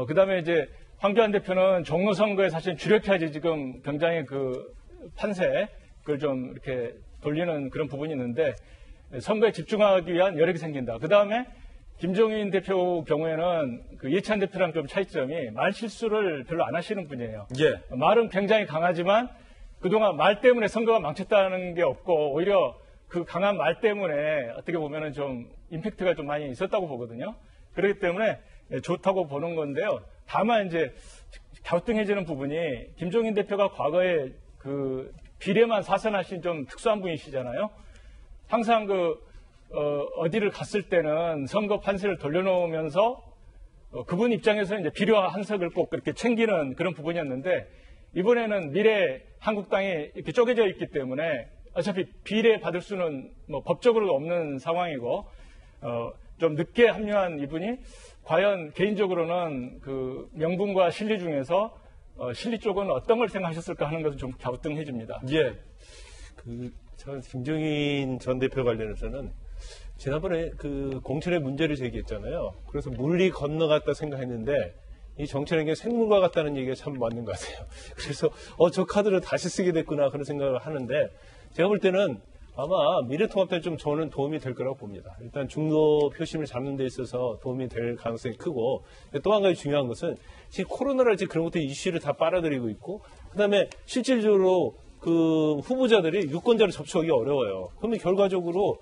그다음에 이제 황교안 대표는 종로 선거에 사실 주력해야지 지금 굉장히 그 판세 그걸 좀 이렇게 돌리는 그런 부분이 있는데 선거에 집중하기 위한 여력이 생긴다. 그다음에 김종인 대표 경우에는 그 이해찬 대표랑 좀 차이점이 말 실수를 별로 안 하시는 분이에요. 예. 말은 굉장히 강하지만 그동안 말 때문에 선거가 망쳤다는 게 없고 오히려 그 강한 말 때문에 어떻게 보면은 좀 임팩트가 좀 많이 있었다고 보거든요. 그렇기 때문에 좋다고 보는 건데요. 다만 이제 갸우뚱해지는 부분이 김종인 대표가 과거에 그 비례만 사선하신 좀 특수한 분이시잖아요. 항상 어디를 갔을 때는 선거 판세를 돌려놓으면서 그분 입장에서는 이제 비례와 한석을 꼭 그렇게 챙기는 그런 부분이었는데 이번에는 미래 한국당이 이렇게 쪼개져 있기 때문에 어차피 비례 받을 수는 뭐 법적으로 없는 상황이고 좀 늦게 합류한 이분이 과연 개인적으로는 그 명분과 실리 중에서 실리 쪽은 어떤 걸 생각하셨을까 하는 것은 좀 갸우뚱해집니다. 예. 저 김종인 전 대표 관련해서는 지난번에 그 공천의 문제를 제기했잖아요. 그래서 물리 건너갔다 생각했는데 이 정치라는 게 생물과 같다는 얘기가 참 맞는 것 같아요. 그래서 저 카드를 다시 쓰게 됐구나 그런 생각을 하는데 제가 볼 때는 아마 미래통합당에 좀 저는 도움이 될 거라고 봅니다. 일단 중도 표심을 잡는 데 있어서 도움이 될 가능성이 크고 또 한 가지 중요한 것은 지금 코로나랄지 그런 것들 이슈를 다 빨아들이고 있고 그다음에 실질적으로 그 후보자들이 유권자를 접촉하기 어려워요. 그러면 결과적으로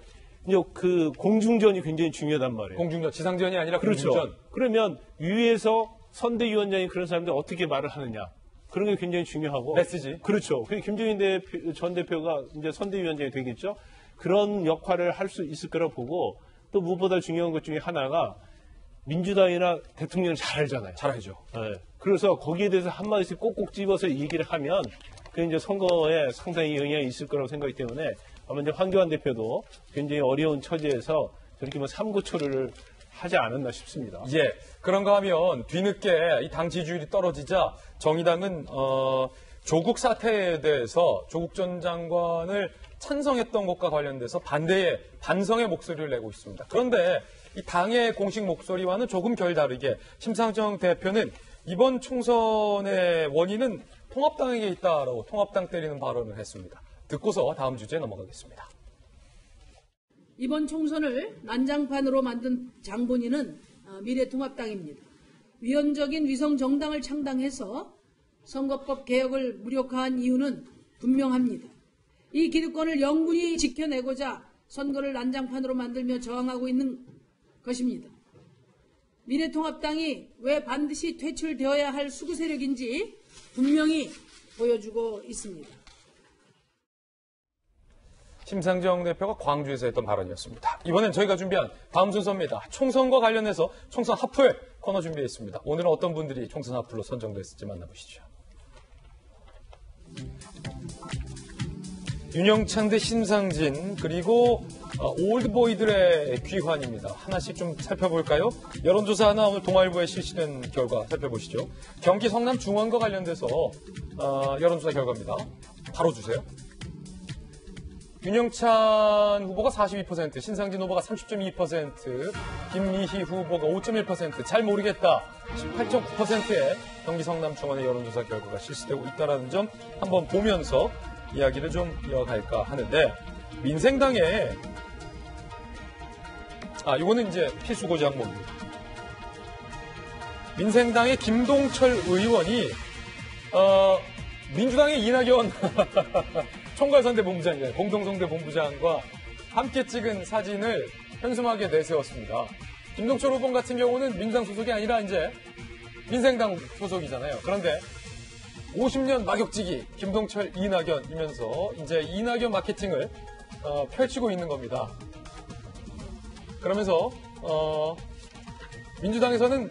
이제 그 공중전이 굉장히 중요하단 말이에요. 공중전, 지상전이 아니라 그렇죠. 공중전. 그러면 위에서 선대위원장이 그런 사람들 어떻게 말을 하느냐. 그런 게 굉장히 중요하고. 메시지. 그렇죠. 김종인 전 대표가 이제 선대위원장이 되겠죠. 그런 역할을 할 수 있을 거라고 보고 또 무엇보다 중요한 것 중에 하나가 민주당이나 대통령을 잘 알잖아요. 잘 알죠. 네. 그래서 거기에 대해서 한마디씩 꼭꼭 집어서 얘기를 하면 그 이제 선거에 상당히 영향이 있을 거라고 생각하기 때문에 아마 이제 황교안 대표도 굉장히 어려운 처지에서 저렇게 뭐 삼고초를 하지 않았나 싶습니다. 예. 그런가 하면 뒤늦게 이 당 지지율이 떨어지자 정의당은 조국 사태에 대해서 조국 전 장관을 찬성했던 것과 관련돼서 반성의 목소리를 내고 있습니다. 그런데 이 당의 공식 목소리와는 조금 결다르게 심상정 대표는 이번 총선의 원인은 통합당에게 있다라고 통합당 때리는 발언을 했습니다. 듣고서 다음 주제에 넘어가겠습니다. 이번 총선을 난장판으로 만든 장본인은 미래통합당입니다. 위헌적인 위성정당을 창당해서 선거법 개혁을 무력화한 이유는 분명합니다. 이 기득권을 영분히 지켜내고자 선거를 난장판으로 만들며 저항하고 있는 것입니다. 미래통합당이 왜 반드시 퇴출되어야 할 수구 세력인지 분명히 보여주고 있습니다. 심상정 대표가 광주에서 했던 발언이었습니다. 이번엔 저희가 준비한 다음 순서입니다. 총선과 관련해서 총선 하플 코너 준비했습니다. 오늘은 어떤 분들이 총선 하플로 선정됐을지 만나보시죠. 윤영찬 대 신상진, 그리고 올드보이들의 귀환입니다. 하나씩 좀 살펴볼까요? 여론조사 하나 오늘 동아일보에 실시된 결과 살펴보시죠. 경기 성남 중원과 관련돼서 여론조사 결과입니다. 바로 주세요. 윤영찬 후보가 42%, 신상진 후보가 30.2%, 김미희 후보가 5.1%, 잘 모르겠다 18.9%의 경기 성남 중원의 여론조사 결과가 실시되고 있다는 점 한번 보면서 이야기를 좀 이어갈까 하는데, 민생당에 이거는 이제 필수고지 항목입니다. 민생당의 김동철 의원이 민주당의 이낙연 총괄선대 본부장이잖아요. 공동선대 본부장과 함께 찍은 사진을 현수막에 내세웠습니다. 김동철 후보 같은 경우는 민주당 소속이 아니라 이제 민생당 소속이잖아요. 그런데 50년 막역지기 김동철 이낙연이면서 이제 이낙연 마케팅을 펼치고 있는 겁니다. 그러면서 민주당에서는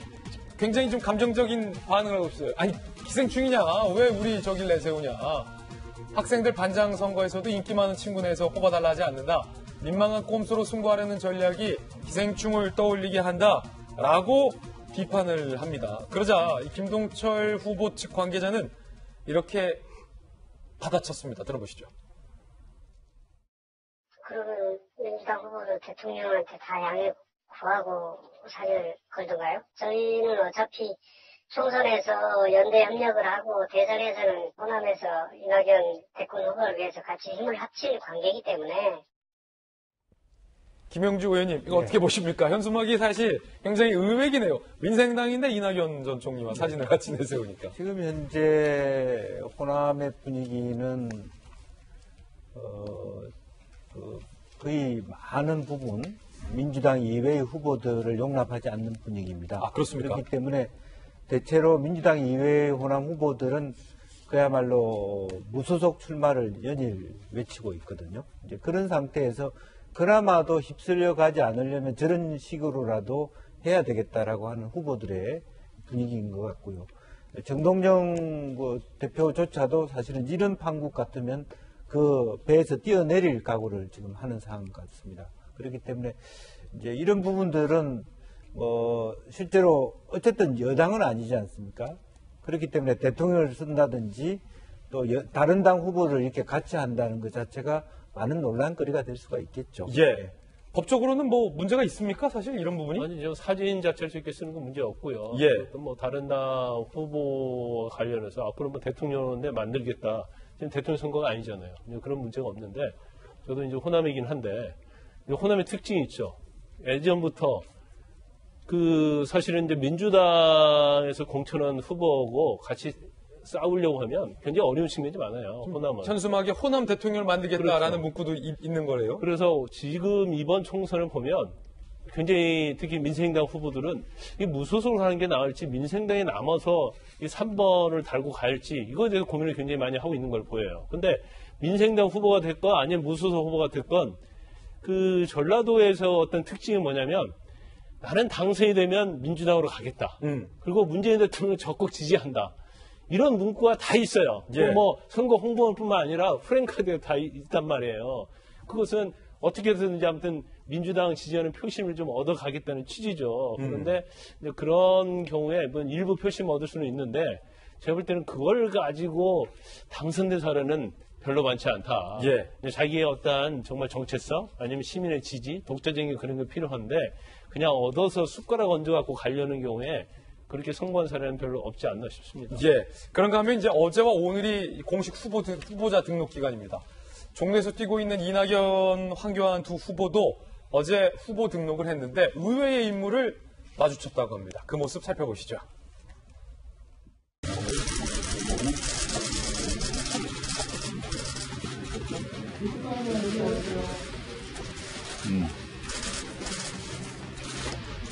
굉장히 좀 감정적인 반응을 하고 있어요. 아니 기생충이냐? 왜 우리 저길 내세우냐? 학생들 반장 선거에서도 인기 많은 친구 내서 뽑아달라 하지 않는다. 민망한 꼼수로 승부하려는 전략이 기생충을 떠올리게 한다라고 비판을 합니다. 그러자 김동철 후보 측 관계자는 이렇게 받아쳤습니다. 들어보시죠. 그러면 민주당 후보를 대통령한테 다 양해 구하고 사진을 걸던가요? 저희는 어차피 총선에서 연대 협력을 하고 대선에서는 호남에서 이낙연 대권 후보를 위해서 같이 힘을 합칠 관계이기 때문에. 김영주 의원님, 이거 어떻게 보십니까? 현수막이 사실 굉장히 의외이네요. 민생당인데 이낙연 전 총리와 사진을 같이 내세우니까. 지금 현재 호남의 분위기는 거의 많은 부분 민주당 이외의 후보들을 용납하지 않는 분위기입니다. 그렇습니까? 그렇기 때문에 대체로 민주당 이외의 호남 후보들은 그야말로 무소속 출마를 연일 외치고 있거든요. 이제 그런 상태에서 그나마도 휩쓸려 가지 않으려면 저런 식으로라도 해야 되겠다라고 하는 후보들의 분위기인 것 같고요. 정동영 대표조차도 사실은 이런 판국 같으면 그 배에서 뛰어내릴 각오를 지금 하는 상황 같습니다. 그렇기 때문에 이제 이런 부분들은 실제로 어쨌든 여당은 아니지 않습니까? 그렇기 때문에 대통령을 쓴다든지 또 다른 당 후보를 이렇게 같이 한다는 것 자체가 많은 논란거리가 될 수가 있겠죠. 예. 법적으로는 뭐 문제가 있습니까? 사실 이런 부분이? 아니죠. 사진 자체를 이렇게 쓰는 건 문제 없고요. 예. 또 뭐 다른 당 후보 관련해서 앞으로 뭐 대통령을 만들겠다. 지금 대통령 선거가 아니잖아요. 그런 문제가 없는데 저도 이제 호남이긴 한데 호남의 특징이 있죠. 예전부터 사실은 이제 민주당에서 공천한 후보하고 같이 싸우려고 하면 굉장히 어려운 측면이 많아요. 호남은. 현수막에 호남 대통령을 만들겠다라는 그렇죠. 문구도 있는 거래요. 그래서 지금 이번 총선을 보면 굉장히 특히 민생당 후보들은 이 무소속으로 하는 게 나을지 민생당에 남아서 이 3번을 달고 갈지 이거에 대해서 고민을 굉장히 많이 하고 있는 걸 보여요. 근데 민생당 후보가 됐건 아니면 무소속 후보가 됐건 그 전라도에서 어떤 특징이 뭐냐면 나는 당선이 되면 민주당으로 가겠다. 그리고 문재인 대통령을 적극 지지한다. 이런 문구가 다 있어요. 예. 뭐 선거 홍보뿐만 아니라 프랭카드가 다 있단 말이에요. 그것은 어떻게든지 아무튼 민주당 지지하는 표심을 좀 얻어가겠다는 취지죠. 그런데 그런 경우에 일부 표심을 얻을 수는 있는데 제가 볼 때는 그걸 가지고 당선된 사례는 별로 많지 않다. 예. 자기의 어떤 정말 정체성 아니면 시민의 지지, 독자적인 그런 게 필요한데 그냥 얻어서 숟가락 얹어갖고 가려는 경우에 그렇게 성공한 사례는 별로 없지 않나 싶습니다. 예. 그런가 하면 이제 어제와 오늘이 공식 후보자 등록 기간입니다. 종로에서 뛰고 있는 이낙연, 황교안 두 후보도 어제 후보 등록을 했는데 의외의 인물을 마주쳤다고 합니다. 그 모습 살펴보시죠.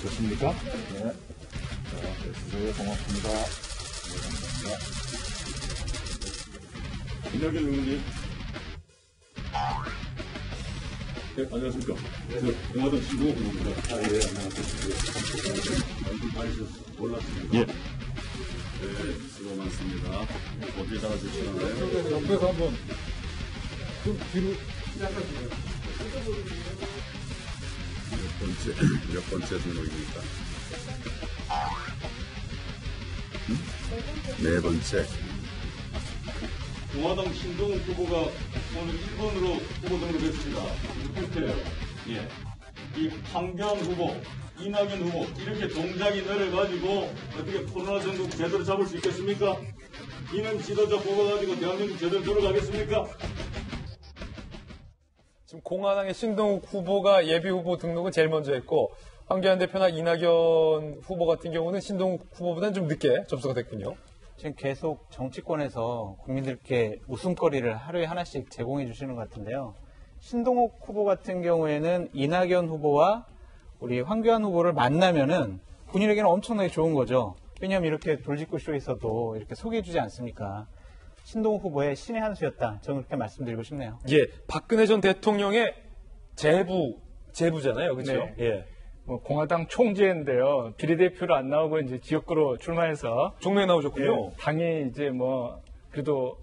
좋습니까? 네. 네, 고맙습니다. 이낙연 의원님. 네, 안녕하십니까. 저 영화동 신동호입니다. 예, 안녕하세요. 많이 몰랐습니다. 예. 네, 수고 많습니다. 어떻게 달아주시나요? 옆에서 한번 좀 뒤로 시작하시네요. 몇 번째 등록입니까? 네 번째. 공화당 신동욱 후보가 오늘 1번으로 후보 등록했습니다. 그때요. 예. 이 황교안 후보, 이낙연 후보 이렇게 동작이 내려가지고 어떻게 코로나 전국 제대로 잡을 수 있겠습니까? 이는 지도자 뽑아가지고 대한민국 제대로 들어가겠습니까? 지금 공화당의 신동욱 후보가 예비 후보 등록은 제일 먼저 했고 황교안 대표나 이낙연 후보 같은 경우는 신동욱 후보보다는 좀 늦게 접수가 됐군요. 지금 계속 정치권에서 국민들께 웃음거리를 하루에 하나씩 제공해 주시는 것 같은데요. 신동욱 후보 같은 경우에는 이낙연 후보와 우리 황교안 후보를 만나면은 본인에게는 엄청나게 좋은 거죠. 왜냐하면 이렇게 돌직구쇼에서도 이렇게 소개해 주지 않습니까? 신동욱 후보의 신의 한 수였다. 저는 그렇게 말씀드리고 싶네요. 예, 박근혜 전 대통령의 제부잖아요, 그렇죠? 네. 예. 뭐 공화당 총재인데요. 비례대표로 안 나오고 이제 지역구로 출마해서 종로에 나오셨군요. 예, 당이 이제 뭐 그래도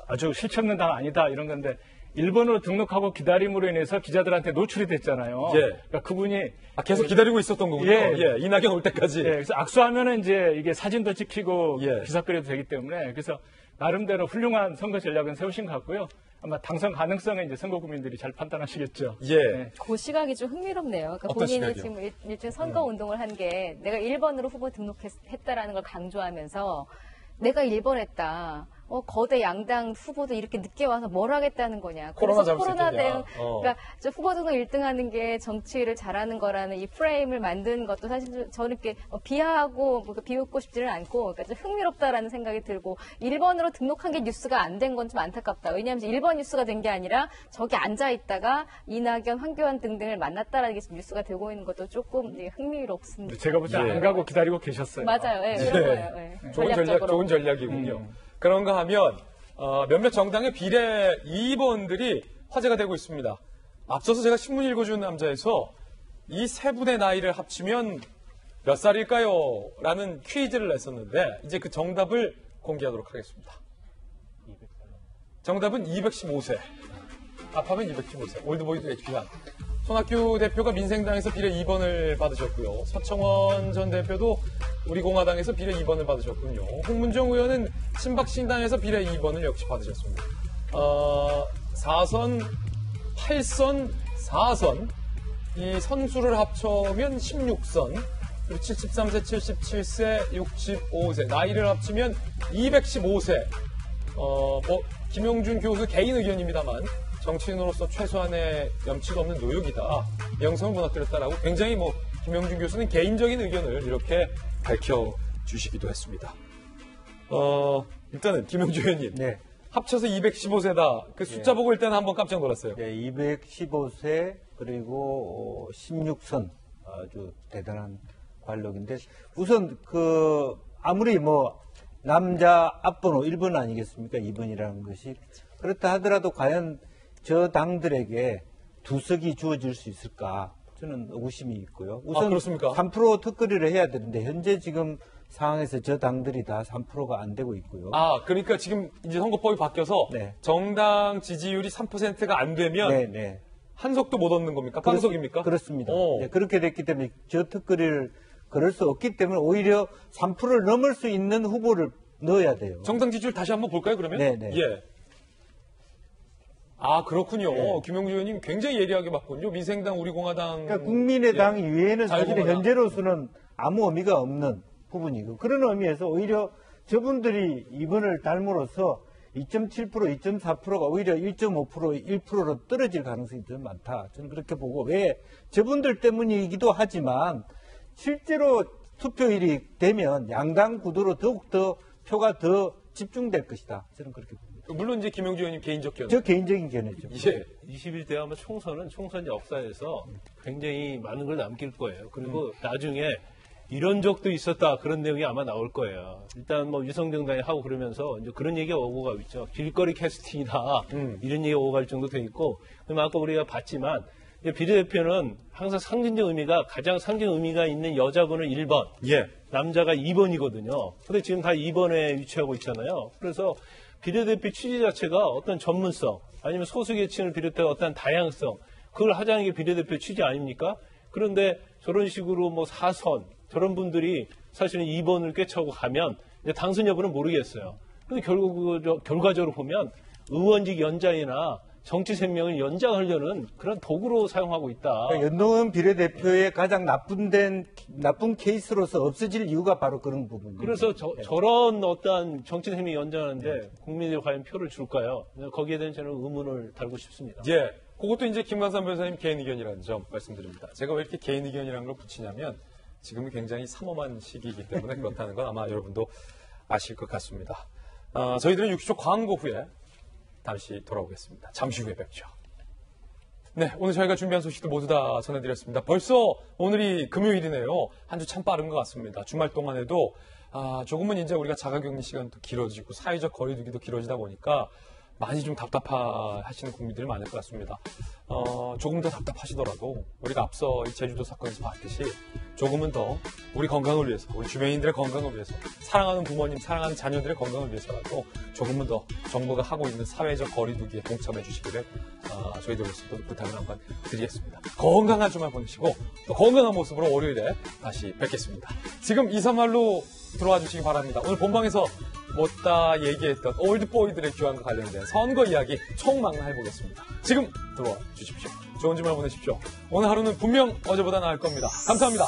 아주 실체 없는 당 아니다 이런 건데 1번으로 등록하고 기다림으로 인해서 기자들한테 노출이 됐잖아요. 예. 그러니까 그분이 계속 기다리고 있었던 거군요. 예, 이낙연 올 때까지. 예, 그래서 악수하면은 이제 이게 사진도 찍히고 예. 기사거리도 되기 때문에 그래서 나름대로 훌륭한 선거 전략은 세우신 것 같고요. 아마 당선 가능성은 이제 선거 국민들이 잘 판단하시겠죠. 예. 네. 그 시각이 좀 흥미롭네요. 그러니까 어떤 본인이 시각이요? 지금 일종의 선거 운동을 한 게 내가 1번으로 후보 등록했다라는 걸 강조하면서 내가 1번 했다. 거대 양당 후보도 이렇게 늦게 와서 뭘 하겠다는 거냐. 코로나 그래서 잡을 수 코로나 있겠냐. 대응, 그러니까 저 후보 등록 1등하는 게 정치를 잘하는 거라는 이 프레임을 만든 것도 사실 저는 이렇게 비하하고 비웃고 싶지는 않고 그러니까 좀 흥미롭다라는 생각이 들고 1번으로 등록한 게 뉴스가 안 된 건 좀 안타깝다. 왜냐하면 1번 뉴스가 된 게 아니라 저기 앉아 있다가 이낙연, 황교안 등등을 만났다라는 게 지금 뉴스가 되고 있는 것도 조금 흥미롭습니다. 제가 볼 때 안 가고 기다리고 계셨어요. 맞아요. 예, 그런 거예요. 예. 좋은 전략이군요. 그런가 하면 몇몇 정당의 비례 2번들이 화제가 되고 있습니다. 앞서서 제가 신문 읽어주는 남자에서 이 세 분의 나이를 합치면 몇 살일까요? 라는 퀴즈를 냈었는데 이제 그 정답을 공개하도록 하겠습니다. 정답은 215세. 합하면 215세. 올드보이도 애취한. 손학규 대표가 민생당에서 비례 2번을 받으셨고요. 서청원 전 대표도 우리 공화당에서 비례 2번을 받으셨군요. 홍문정 의원은 친박신당에서 비례 2번을 역시 받으셨습니다. 4선, 8선, 4선 이 선수를 합쳐면 16선 그리고 73세, 77세, 65세 나이를 합치면 215세 김용준 교수 개인 의견입니다만 정치인으로서 최소한의 염치도 없는 노역이다. 명성을 무너뜨렸다라고 굉장히 김영준 교수는 개인적인 의견을 이렇게 밝혀주시기도 했습니다. 일단은 김영준 의원님. 네. 합쳐서 215세다. 그 숫자 보고 일단 한번 깜짝 놀랐어요. 네, 215세 그리고 16선 아주 대단한 관록인데 우선 아무리 남자 앞번호 1번 아니겠습니까? 2번이라는 것이 그렇다 하더라도 과연 저 당들에게 두석이 주어질 수 있을까? 저는 의구심이 있고요. 우선 그렇습니까? 3% 특거리를 해야 되는데 현재 지금 상황에서 저 당들이 다 3%가 안 되고 있고요. 그러니까 지금 이제 선거법이 바뀌어서 네. 정당 지지율이 3%가 안 되면 네. 한석도 못 얻는 겁니까? 빵석입니까? 그렇습니다. 네, 그렇게 됐기 때문에 저 특거리를 걸을 수 없기 때문에 오히려 3%를 넘을 수 있는 후보를 넣어야 돼요. 정당 지지율 다시 한번 볼까요, 그러면? 네. 예. 그렇군요. 네. 김영주 의원님 굉장히 예리하게 봤군요. 민생당, 우리공화당. 그러니까 국민의당 이외에는 사실 현재로서는 아무 의미가 없는 부분이고 그런 의미에서 오히려 저분들이 이번을 닮으로써 2.7%, 2.4%가 오히려 1.5%, 1%로 떨어질 가능성이 더 많다. 저는 그렇게 보고 왜 저분들 때문이기도 하지만 실제로 투표일이 되면 양당 구도로 더욱더 표가 더 집중될 것이다. 저는 그렇게 봅니다. 물론 이제 김영주 의원님 개인적 견해. 저 개인적인 견해죠. 예. 21대 아마 총선 역사에서 굉장히 많은 걸 남길 거예요. 그리고 나중에 이런 적도 있었다 그런 내용이 아마 나올 거예요. 일단 위성정당이 하고 그러면서 이제 그런 얘기가 오고 가고 있죠. 길거리 캐스팅이다 이런 얘기가 오고 갈 정도 돼 있고 그럼 아까 우리가 봤지만 비례대표는 항상 상징적 의미가 가장 상징 의미가 있는 여자분은 1번, 남자가 2번이거든요. 근데 지금 다 2번에 위치하고 있잖아요. 그래서 비례대표 취지 자체가 어떤 전문성, 아니면 소수계층을 비롯해 어떤 다양성, 그걸 하자는 게 비례대표 취지 아닙니까? 그런데 저런 식으로 뭐 4선, 저런 분들이 사실은 2번을 꿰차고 가면 이제 당선 여부는 모르겠어요. 근데 결과적으로 보면 의원직 연장이나 정치 생명을 연장하려는 그런 도구로 사용하고 있다. 그러니까 연동형 비례대표의 가장 나쁜 케이스로서 없어질 이유가 바로 그런 부분입니다. 그래서 저런 어떠한 정치 생명 연장하는데 국민들이 과연 표를 줄까요? 거기에 대한 저는 의문을 달고 싶습니다. 예. 그것도 이제 김광삼 변호사님 개인 의견이라는 점 말씀드립니다. 제가 왜 이렇게 개인 의견이라는 걸 붙이냐면 지금은 굉장히 삼엄한 시기이기 때문에 그렇다는 건 아마 여러분도 아실 것 같습니다. 저희들은 60초 광고 후에 다시 돌아오겠습니다. 잠시 후에 뵙죠. 네, 오늘 저희가 준비한 소식도 모두 다 전해드렸습니다. 벌써 오늘이 금요일이네요. 한 주 참 빠른 것 같습니다. 주말 동안에도 조금은 이제 우리가 자가격리 시간도 길어지고 사회적 거리두기도 길어지다 보니까 많이 좀 답답하시는 국민들이 많을 것 같습니다. 조금 더 답답하시더라도 우리가 앞서 이 제주도 사건에서 봤듯이 조금은 더 우리 건강을 위해서, 우리 주변인들의 건강을 위해서, 사랑하는 부모님, 사랑하는 자녀들의 건강을 위해서라도 조금은 더 정부가 하고 있는 사회적 거리두기에 동참해 주시기를 저희들로서도 부탁을 한번 드리겠습니다. 건강한 주말 보내시고 또 건강한 모습으로 월요일에 다시 뵙겠습니다. 지금 2, 3말로 들어와 주시기 바랍니다. 오늘 본방에서 못다 얘기했던 올드보이들의 귀환과 관련된 선거 이야기 총망라해보겠습니다. 지금 들어와 주십시오. 좋은 주말 보내십시오. 오늘 하루는 분명 어제보다 나을 겁니다. 감사합니다.